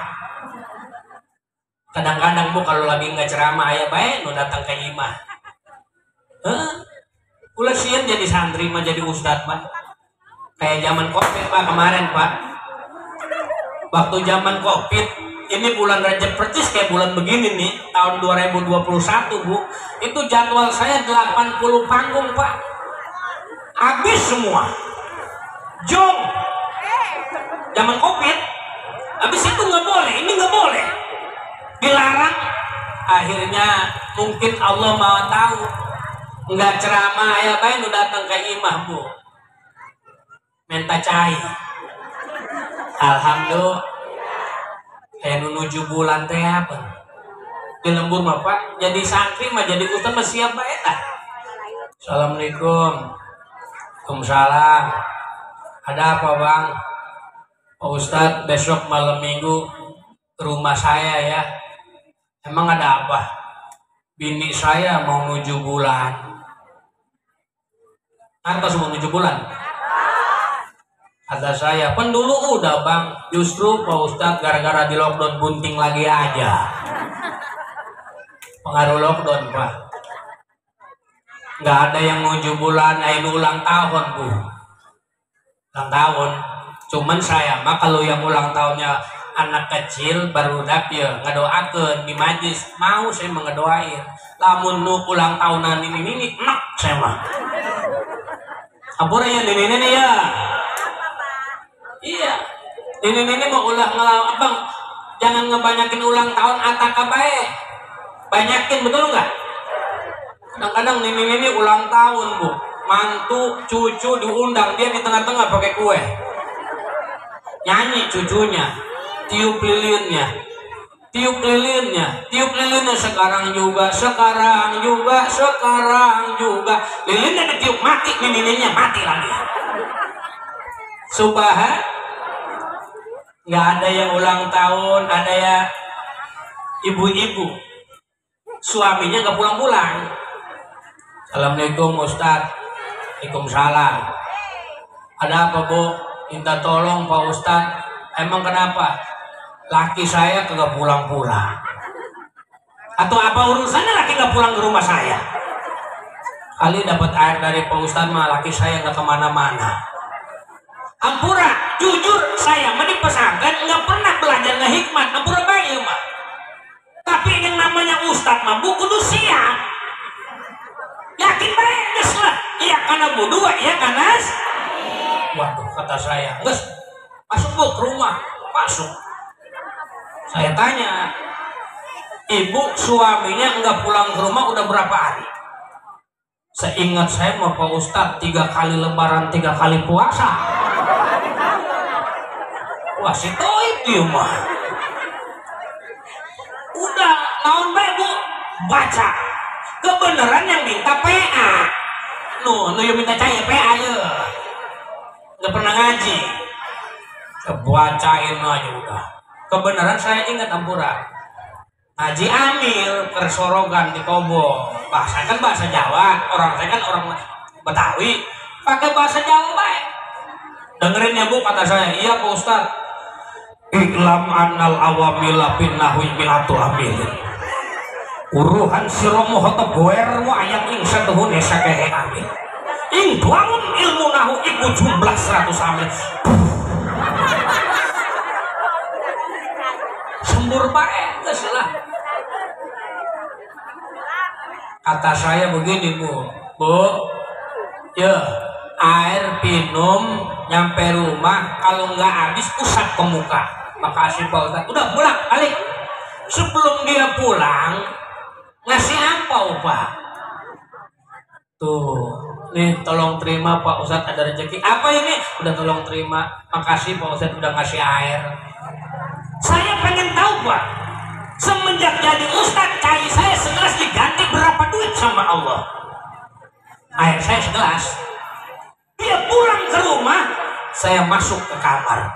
Kadang-kadang bu kalau lagi nggak ceramah ayah baik nu datang ke imah. Ulah sieun jadi santri mah jadi ustad pak. Kayak zaman covid pak kemarin pak. Waktu zaman covid ini bulan Rajab percis kayak bulan begini nih tahun 2021 bu. Itu jadwal saya 80 panggung pak. Habis semua. Jom. Zaman covid. Habis itu nggak boleh, ini nggak boleh. Dilarang. Akhirnya mungkin Allah mau tahu. Nggak ceramah ya baik nu datang ke imah bu. Minta cai. Alhamdulillah. Kayak menuju bulan teh apa? Di lembur mah pak. Jadi santri mah jadi ustaz mah siap baik lah. Assalamualaikum. Waalaikumsalam. Ada apa bang? Pak Ustadz besok malam minggu ke rumah saya ya. Emang ada apa? Bini saya mau 7 bulan. Atas mau 7 bulan? Kata saya, "Pen dulu udah bang. Justru Pak Ustadz gara-gara di lockdown bunting lagi aja." Pengaruh lockdown pak. Nggak ada yang 7 bulan, ini ulang tahun bu. Ulang tahun. Cuman saya mah kalau yang ulang tahunnya anak kecil barudak ya ngedoakeun di majlis, mau saya mengedoain. Lamun nu ulang tahunan ini enak saya mah. Ampura ya ini ya. Iya. Ini mau ulang abang. Jangan ngebanyakin ulang tahun ataka bae. Banyakin betul nggak? Kadang-kadang ini ulang tahun bu, mantu cucu diundang, dia di tengah-tengah pakai kue, nyanyi cucunya, tiup lilinnya sekarang juga, lilinnya ditiup mati, lilinnya mati lagi. Subhan, nggak ada yang ulang tahun, ada ya ibu-ibu, suaminya nggak pulang-pulang. Assalamualaikum Ustadz. Waalaikumsalam. Ada apa bu? Minta tolong Pak Ustadz. Emang kenapa? Laki saya kagak pulang-pulang. Atau apa urusannya laki gak pulang ke rumah saya? Kali dapat air dari Pak Ustadz mah laki saya gak kemana-mana. Ampura, jujur saya mah di pesantren gak pernah belajar ngehikmat. Ampura baik mah. Tapi yang namanya Ustadz mah kudu siap. Yakin baik lah, iya karena berdua, iya karena. Waduh kata saya, nges, masuk bu ke rumah, masuk. Saya tanya, ibu suaminya nggak pulang ke rumah udah berapa hari? Seingat saya mau Pak Ustadz 3 kali lebaran 3 kali puasa. Wah si toib dia mah. Udah naon baik bu, baca. Kebenaran yang minta PA. Nu yang minta caya PA ya. Nggak pernah ngaji. Kebacain aja udah. Kebenaran saya ingat ampura. Haji Amil Persorogan di Tobo. Bahasa kan bahasa Jawa. Orang saya kan orang Betawi. Pakai bahasa Jawa baik. Dengerin ya bu kata saya. Iya Pak Ustadz. Iklam annal awamila bin nahwi mi'atu amil. Uruhan siromo hotop goer wa ayam ing saduhun esakehe amil. Ing bangun ilmu nahu iku jumlah 100 amil. Kata saya begini Bu, ya air minum nyampe rumah kalau nggak habis usap ke muka. Makasih Pak Ustadz. Udah pulang balik. Sebelum dia pulang ngasih ampau Pak. Tuh, nih tolong terima Pak Ustadz, ada rezeki. Apa ini? Udah tolong terima. Makasih Pak Ustadz udah ngasih air. Saya pengen tahu Pak, semenjak jadi Ustadz cai saya segelas diganti berapa duit sama Allah? Air saya segelas. Dia pulang ke rumah, saya masuk ke kamar.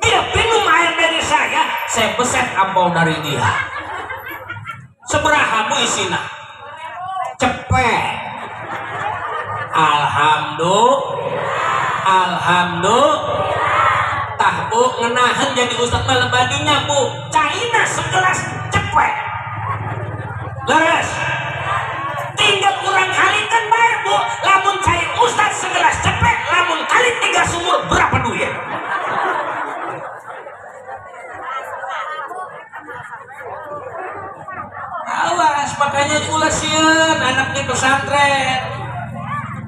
Dia minum air dari saya beset ampau dari dia. Seberaha Bu isina? Cepet. Alhamdulillah. Tah Bu ngenahan jadi Ustadz malam badinya Bu. Caina segelas cepet. Leres. Tinggal kurang kalikan bayar Bu. Lamun cai Ustadz segelas cepet, lamun kali 3 sumur berapa duit? Awas, makanya ulasian anaknya pesantren.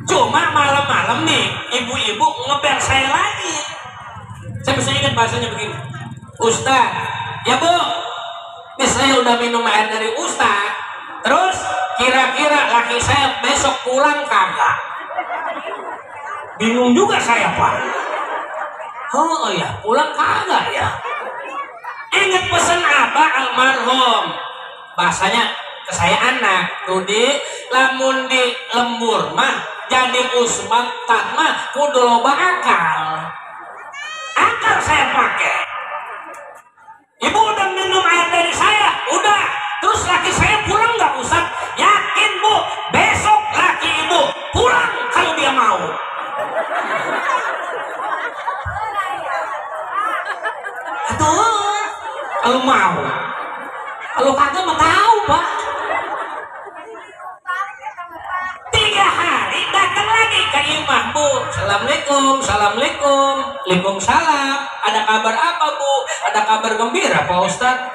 Cuma malam-malam nih ibu-ibu ngebel saya lagi. Saya bisa ingat bahasanya begini, Ustaz, ya Bu, ini saya udah minum air dari Ustaz. Terus kira-kira laki saya besok pulang kagak? Bingung juga saya Pak. Oh ya, pulang kagak ya? Ingat pesan Abah almarhum. Bahasanya ke saya anak, Rudi, lamun di lembur mah jadi usman tatma kudu loba akal. Akal saya pakai. Ibu udah minum air dari saya, udah. Terus laki saya pulang nggak Ustaz? Yakin Bu, besok laki ibu pulang kalau dia mau. Aduh, kalau mau. Kalau kagak mah tahu Pak. 3 hari datang lagi ke imam Bu. Assalamualaikum, assalamualaikum, waalaikumsalam. Ada kabar apa Bu? Ada kabar gembira Pak Ustadz.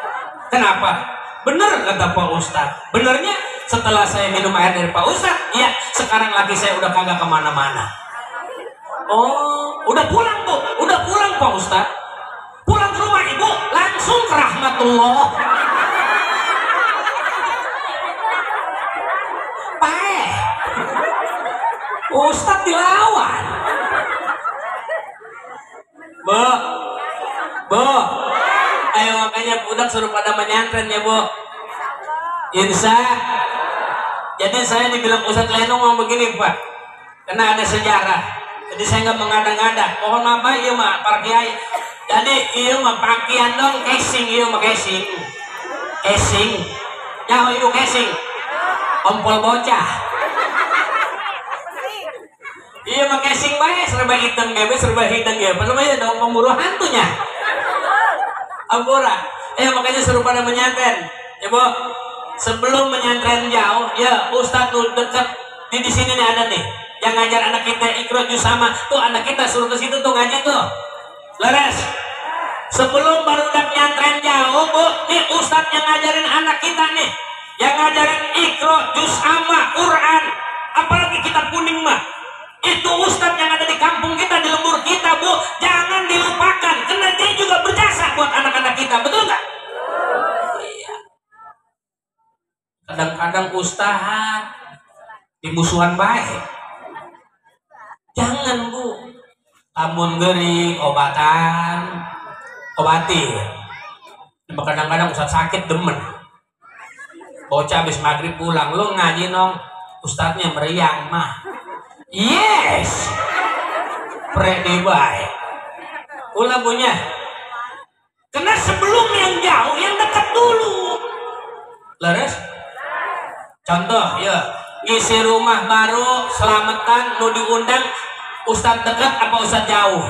Kenapa? Bener kata Pak Ustadz. Benernya setelah saya minum air dari Pak Ustadz, ya sekarang lagi saya udah kagak kemana-mana. Oh, udah pulang Bu, udah pulang Pak Ustadz. Pulang ke rumah ibu langsung ke rahmatullah. Ustadz dilawan. Bu, ayo makanya budak suruh pada menyantren ya Bu. Insya. Jadi saya dibilang Ustadz Leno ngomong begini Pak, karena ada sejarah. Jadi saya nggak mengada-ngada. Mohon maaf Pak, iya mah para kiai. Jadi iya mah pakaian dong casing, iya mah casing. Nyawa ibu casing. Ompol bocah. Iya pakai sing bae serba hitam gebe serba hitam gebe pas namanya dong pemburu hantunya Ampura. Makanya suruh pada menyantren ya Bu. Sebelum menyantren jauh ya Ustadz tuh dekat di sini nih ada nih yang ngajar anak kita Iqra Juz sama tuh anak kita suruh ke situ tuh ngaji tuh leres. Sebelum baru udah menyantren jauh Bu, nih Ustadz yang ngajarin anak kita nih yang ngajarin Iqra Juz sama Quran, apalagi kitab kuning mah. Itu Ustadz yang ada di kampung kita, di lembur kita Bu, jangan dilupakan karena dia juga berjasa buat anak-anak kita, betul nggak? Iya. Kadang-kadang Ustadz di musuhan baik. Jangan Bu, lamun gering obati. Kadang-kadang Ustadz sakit demen. Bocah habis maghrib pulang, lu ngaji nong, Ustadznya meriang mah. Yes, predi baik. Ulah punya. Karena sebelum yang jauh, yang dekat dulu. Leres? Contoh, ya, ngisi rumah baru, selamatan, nu diundang, Ustadz dekat apa Ustadz jauh?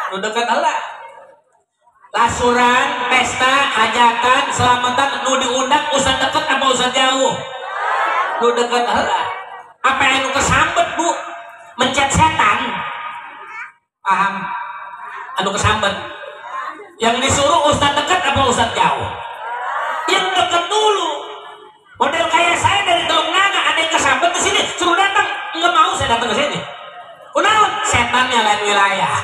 Nu dekat Allah. Lasuran, pesta, hajatan, selamatan, nu diundang, Ustadz dekat apa Ustadz jauh? Nu dekat Allah. Apa yang anu kesambet Bu? Mencet setan. Paham? Anu kesambet. Yang disuruh Ustadz dekat apa Ustadz jauh? Yang dekat dulu. Model nggak mau saya datang ke sini. Kunaon setannya lain wilayah.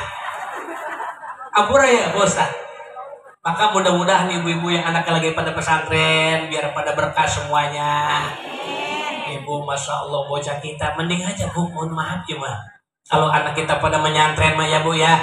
Ampura ya Ustaz. Maka mudah-mudahan ibu-ibu yang anaknya lagi pada pesantren biar pada berkah semuanya. Ibu, masya Allah bocah kita mending aja Bu, mohon maaf ya mah. Kalau anak kita pada menyantren mah ya Bu ya.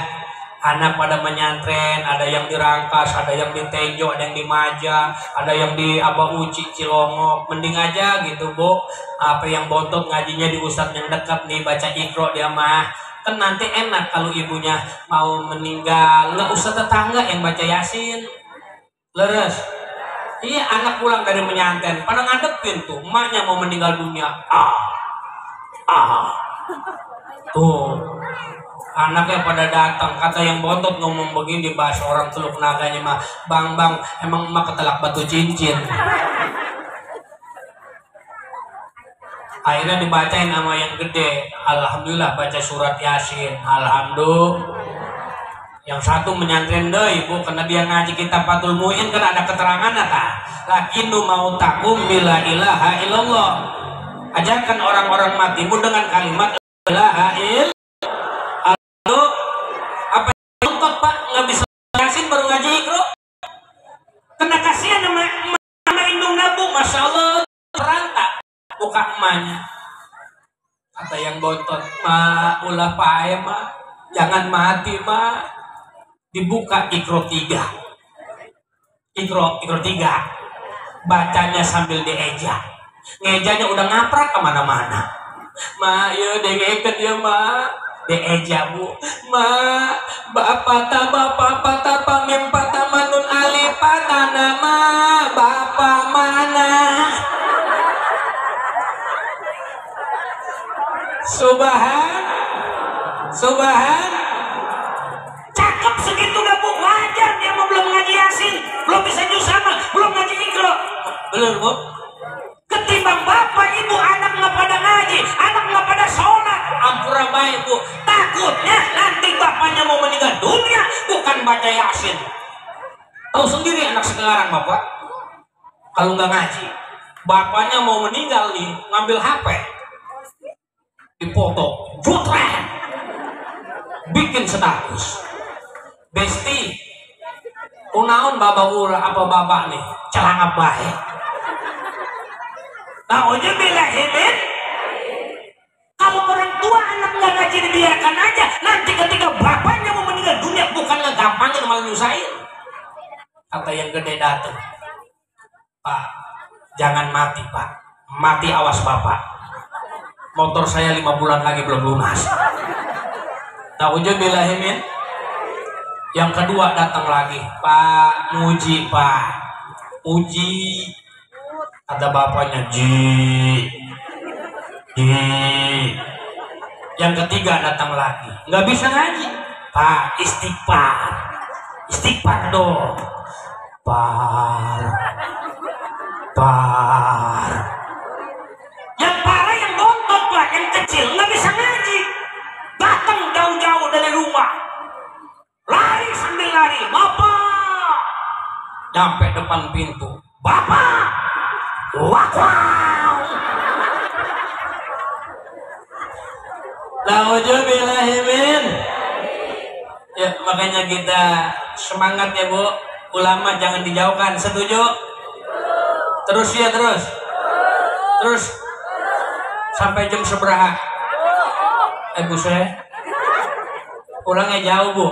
Anak pada menyantren, ada yang di Rangkas, ada yang di Tejo, ada yang di Maja, ada yang di Abah Uci, Cilongok. Mending aja gitu Bu. Apa yang bontot ngajinya di ustadz yang dekat nih, baca Iqra dia mah. Kan nanti enak kalau ibunya mau meninggal, nggak usah tetangga yang baca Yasin. Leres. Iya, anak pulang dari menyantren, pada ngadepin tuh, emaknya mau meninggal dunia. Tuh. Anaknya pada datang, kata yang bontot ngomong begini, bahas orang Teluk Naganya mah, bang emang emak ketelak batu cincin. Akhirnya dibacain sama yang gede, alhamdulillah baca surat Yasin, alhamdulillah. Yang satu menyantren deh ibu, karena dia ngaji kitab Fathul Mu'in kan ada keterangan ta. Lakinu mautakum bila ilaha illallah. Ajarkan orang-orang matimu dengan kalimat ilaha illallah. Apa yang Pak nggak bisa Yasin baru ngaji Iqra? Kena kasihan sama indung nabu, masya Allah terantak muka emaknya. Kata yang bontot, ma ulah pae ma, jangan mati ma. Dibuka Iqra 3. Iqra 3. Bacanya sambil dieja. Ngejanya udah ngaprak kemana-mana. Ma, ya dengeket ya ma. Dieja Bu. Ma, bapak pata pamem pata manun alipata nama bapak mana. Subhan. Cakep segitu gak Bu? Wajar dia mau belum ngaji Yasin, belum bisa juz sama, belum ngaji Iqra. Bener Bu? Ketimbang bapak ibu anak nggak pada ngaji, anak nggak pada sholat, ampura baik Bu. Takutnya nanti bapaknya mau meninggal dunia bukan baca Yasin. Tahu sendiri anak sekarang Bapak, kalau nggak ngaji, bapaknya mau meninggal nih, ngambil HP, dipoto, jutret, bikin status. Besti, kunaon baba ura apa baba nih, celana baik. Nah, ujung bilahimin. Kalau orang tua anak nggak ngaji dibiarkan aja, nanti ketika bapaknya mau meninggal dunia bukan ngegampangin malah nyusahin. Kata yang gede datang, Pak, jangan mati Pak, mati awas Bapak. Motor saya 5 bulan lagi belum lunas. Nah, ujung bilahimin. Yang kedua datang lagi, Pak, muji Pak, muji. Kata bapaknya, ji. Yang ketiga datang lagi, nggak bisa ngaji, Pak, istighfar dong, par. Yang parah yang bontot Pak, yang kecil nggak bisa ngaji, datang jauh-jauh dari rumah, lari sambil lari, Bapak, nyampe depan pintu, Bapak, wow. Nauzubillahimin. Ya, makanya kita semangat ya Bu. Ulama jangan dijauhkan. Setuju? Terus ya terus. Sampai jam seberapa? Bu saya pulangnya jauh Bu.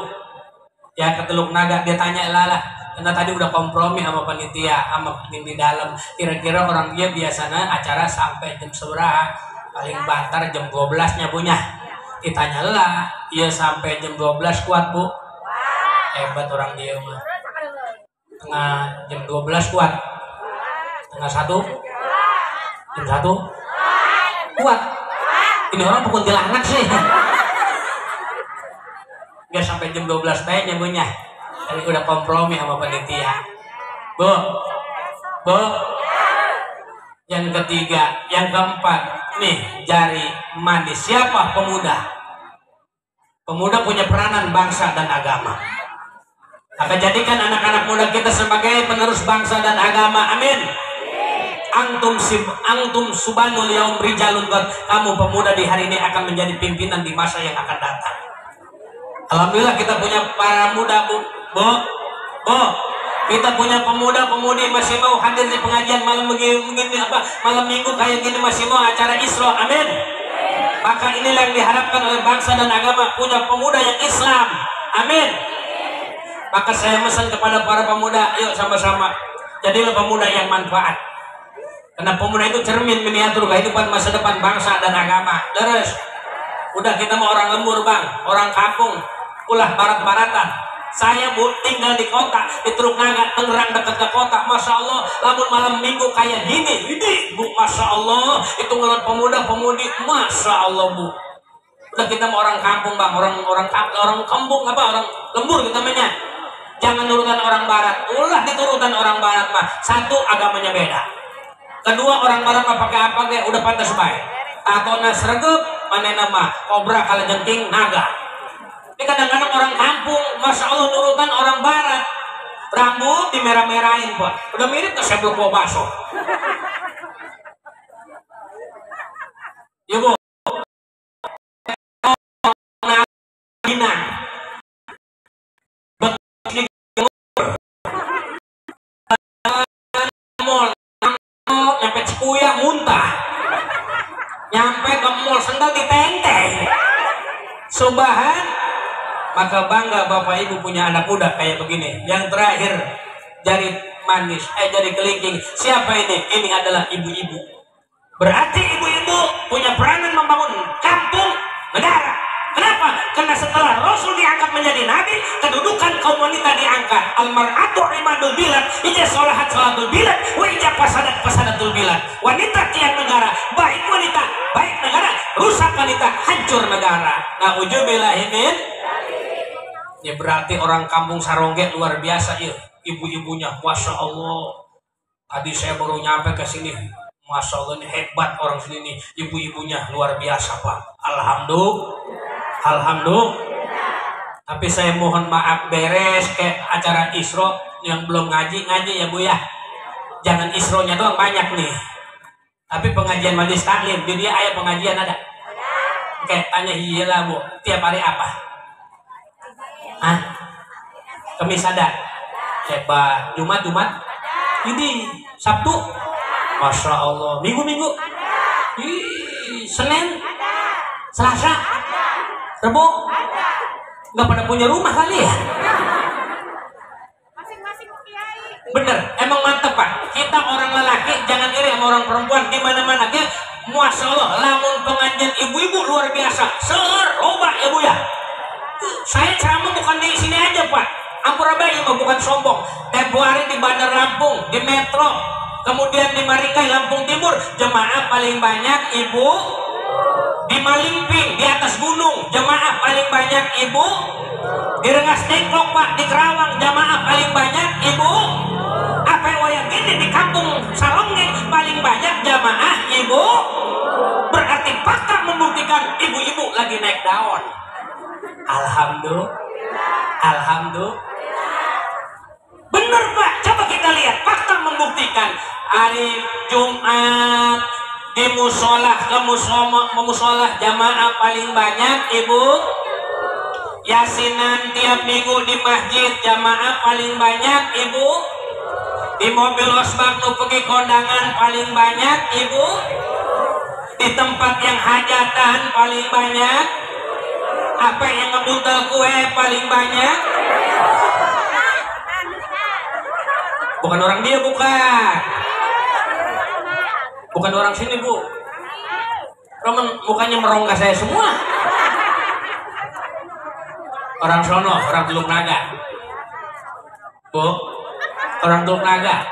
Ya ke Teluk Naga, dia tanya lah. Karena tadi udah kompromi sama panitia, sama di dalam. Kira-kira orang dia biasanya acara sampai jam seberapa? Paling bantar jam 12-nya punya. Ditanya lah, iya sampai jam 12 kuat Bu? Hebat orang dia mah. Jam 12 kuat? Tengah 1? Jam 1? Kuat? Ini orang pekuntilanak sih. Nggak sampai jam 12 baiknya punya. Tadi udah kompromi sama panitia. Bu? Yang ketiga, yang keempat, nih jari mandi. Siapa pemuda? Pemuda punya peranan bangsa dan agama. Maka jadikan anak-anak muda kita sebagai penerus bangsa dan agama. Amin. Antum subanul yaum rijalun qad. Kamu pemuda di hari ini akan menjadi pimpinan di masa yang akan datang. Alhamdulillah kita punya para muda, Bu. Kita punya pemuda-pemudi masih mau hadir di pengajian malam begini malam minggu kayak gini, masih mau acara Isra. Amin. Maka inilah yang diharapkan oleh bangsa dan agama, punya pemuda yang Islam. Amin. Maka saya pesan kepada para pemuda, yuk sama-sama jadilah pemuda yang manfaat. Karena pemuda itu cermin miniatur kehidupan masa depan bangsa dan agama. Terus, udah kita mau orang lembur bang, orang kampung, ulah barat-baratan. Saya Bu tinggal di kota, di Teluk Naga, Tangerang dekat ke kota. Masya Allah, lamun malam minggu kayak gini, ini Bu, Masya Allah, itu ngeliat pemuda-pemudi, Masya Allah Bu. Udah kita mau orang kampung bang, orang kampung apa, orang lembur kita mainnya. Jangan nurutan orang barat, ulah diturutan orang barat mah. Satu, agamanya beda. Kedua, orang barat mah pakai apa kayak udah pantas baik. Tatona sregep, mana nama kobra kala jengking naga. Ini kadang-kadang orang kampung, Masya Allah nurutan orang barat. Rambut dimerah-merahin Pak. Udah mirip ke seblok bawa baso. Ya Bu. Minang. Nyampe Cikuyang muntah, nyampe ke mall sendal ditenteng. Subahan. Maka bangga Bapak Ibu punya anak muda kayak begini. Yang terakhir, jari manis, jari kelingking. Siapa ini? Ini adalah ibu-ibu. Berarti ibu-ibu punya peranan membangun kampung, negara. Kenapa? Karena setelah Rasul diangkat menjadi nabi, kedudukan kaum wanita diangkat. Al-mar'atu imadul bilad, ija sholahat sholatul bilad, wa ija fasadat fasadatul bilad. Wanita tiang negara, baik wanita, baik negara, rusak wanita, hancur negara. Na'udzubillahi min. Ya berarti orang kampung Sarongge luar biasa ya, ibu-ibunya, Masya Allah. Tadi saya baru nyampe ke sini, Masya Allah ini hebat orang sini, ibu-ibunya luar biasa Pak. Alhamdulillah. Tapi saya mohon maaf, beres ke acara Isra yang belum ngaji ya Bu ya. Jangan Isronya doang, banyak nih. Tapi pengajian majelis taklim, di dia ayah pengajian ada. Oke, tanya iyalah Bu, tiap hari apa? Kamis ada? Hebat. Jumat? Ini Sabtu? Masya Allah. Minggu? Senin? Selasa? Rabu? Nggak pada punya rumah kali ya? Bener, emang mantep Pak. Kita orang lelaki jangan iri sama orang perempuan di mana-mana. Masya Allah, lamun pengajian ibu-ibu luar biasa. Serobak ya Bu ya. Saya ceramah bukan di sini aja Pak, Ampurabayi mah bukan sombong. Tempo hari di Bandar Lampung, di Metro, kemudian di Marikai Lampung Timur, jemaah paling banyak ibu. Di Malimping, di atas gunung, jemaah paling banyak ibu. Di Rengas Dengklok Pak, di Kerawang, jemaah paling banyak ibu. Apa yang gini di kampung Salonge paling banyak jemaah ibu. Berarti fakta membuktikan ibu-ibu lagi naik daun. Alhamdulillah. Bener Pak, coba kita lihat fakta membuktikan. Hari Jumat di musola jamaah paling banyak ibu. Yasinan tiap minggu di masjid jamaah paling banyak ibu. Di mobil osbak nu pergi kondangan paling banyak ibu. Di tempat yang hajatan paling banyak. Apa yang ngebuntel kue paling banyak? Bukan orang dia, bukan orang sini Bu. Roman mukanya merongga saya semua. Orang sono, orang Teluk Naga. Bu, orang Teluk Naga.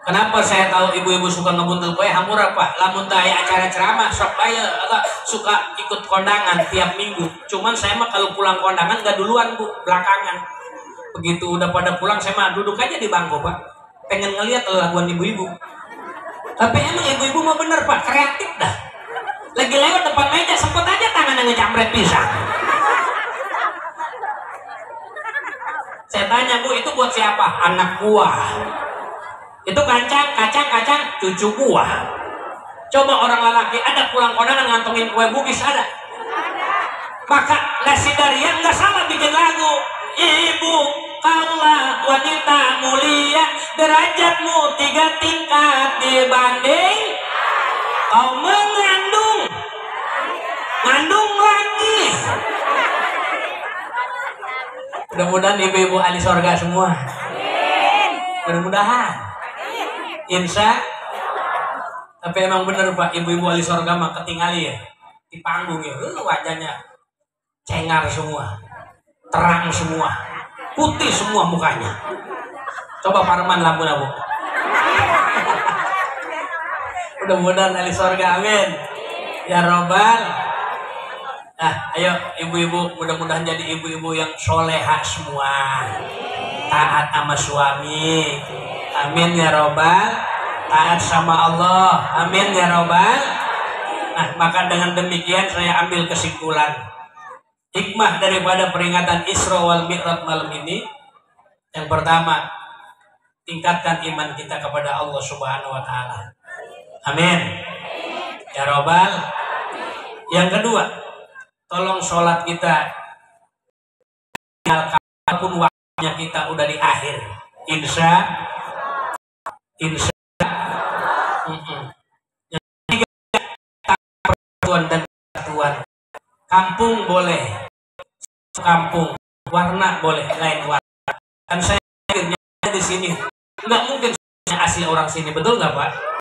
Kenapa saya tahu ibu-ibu suka ngebuntel kue? Hamura Pak, lamun daya acara ceramah sok daya suka ikut kondangan tiap minggu. Cuman saya mah kalau pulang kondangan gak duluan Bu, belakangan. Begitu udah pada pulang saya mah duduk aja di bangku Pak, pengen ngeliat laguan ibu-ibu. Tapi emang ibu-ibu mah bener Pak, kreatif dah. Lagi lewat depan meja sempet aja tangannya ngejamret pisang. Saya tanya Bu, itu buat siapa? Anak buah. Itu kacang cucu gua. Coba orang lelaki ada pulang kondangan ngantongin kue bugis ada. Maka Lesti Darian nggak salah bikin lagu. Ibu kaulah wanita mulia, derajatmu 3 tingkat dibanding kau mengandung lagi. Mudah-mudahan ibu-ibu ahli sorga semua. Mudah-mudahan. Insya. Tapi emang bener Pak, ibu-ibu ahli sorga mah ketinggali ya di panggung ya, wajahnya cengar semua, terang semua, putih semua mukanya. Coba Parman lampunya Bu. Mudah-mudahan ahli sorga, amin ya robbal. Nah, ayo ibu-ibu, mudah-mudahan jadi ibu-ibu yang soleha semua, taat sama suami, amin ya robbal. Taat sama Allah, amin ya robbal. Nah, maka dengan demikian saya ambil kesimpulan hikmah daripada peringatan Isra wal Mi'raj malam ini. Yang pertama, tingkatkan iman kita kepada Allah Subhanahu wa taala. Amin ya robbal. Yang kedua, tolong sholat kita walaupun waktunya kita udah di akhir. Insya Yang ketiga, persatuan dan kesatuan. Kampung boleh, kampung, warna boleh, lain warna. Kan saya akhirnya di sini nggak mungkin asli orang sini, betul nggak Pak?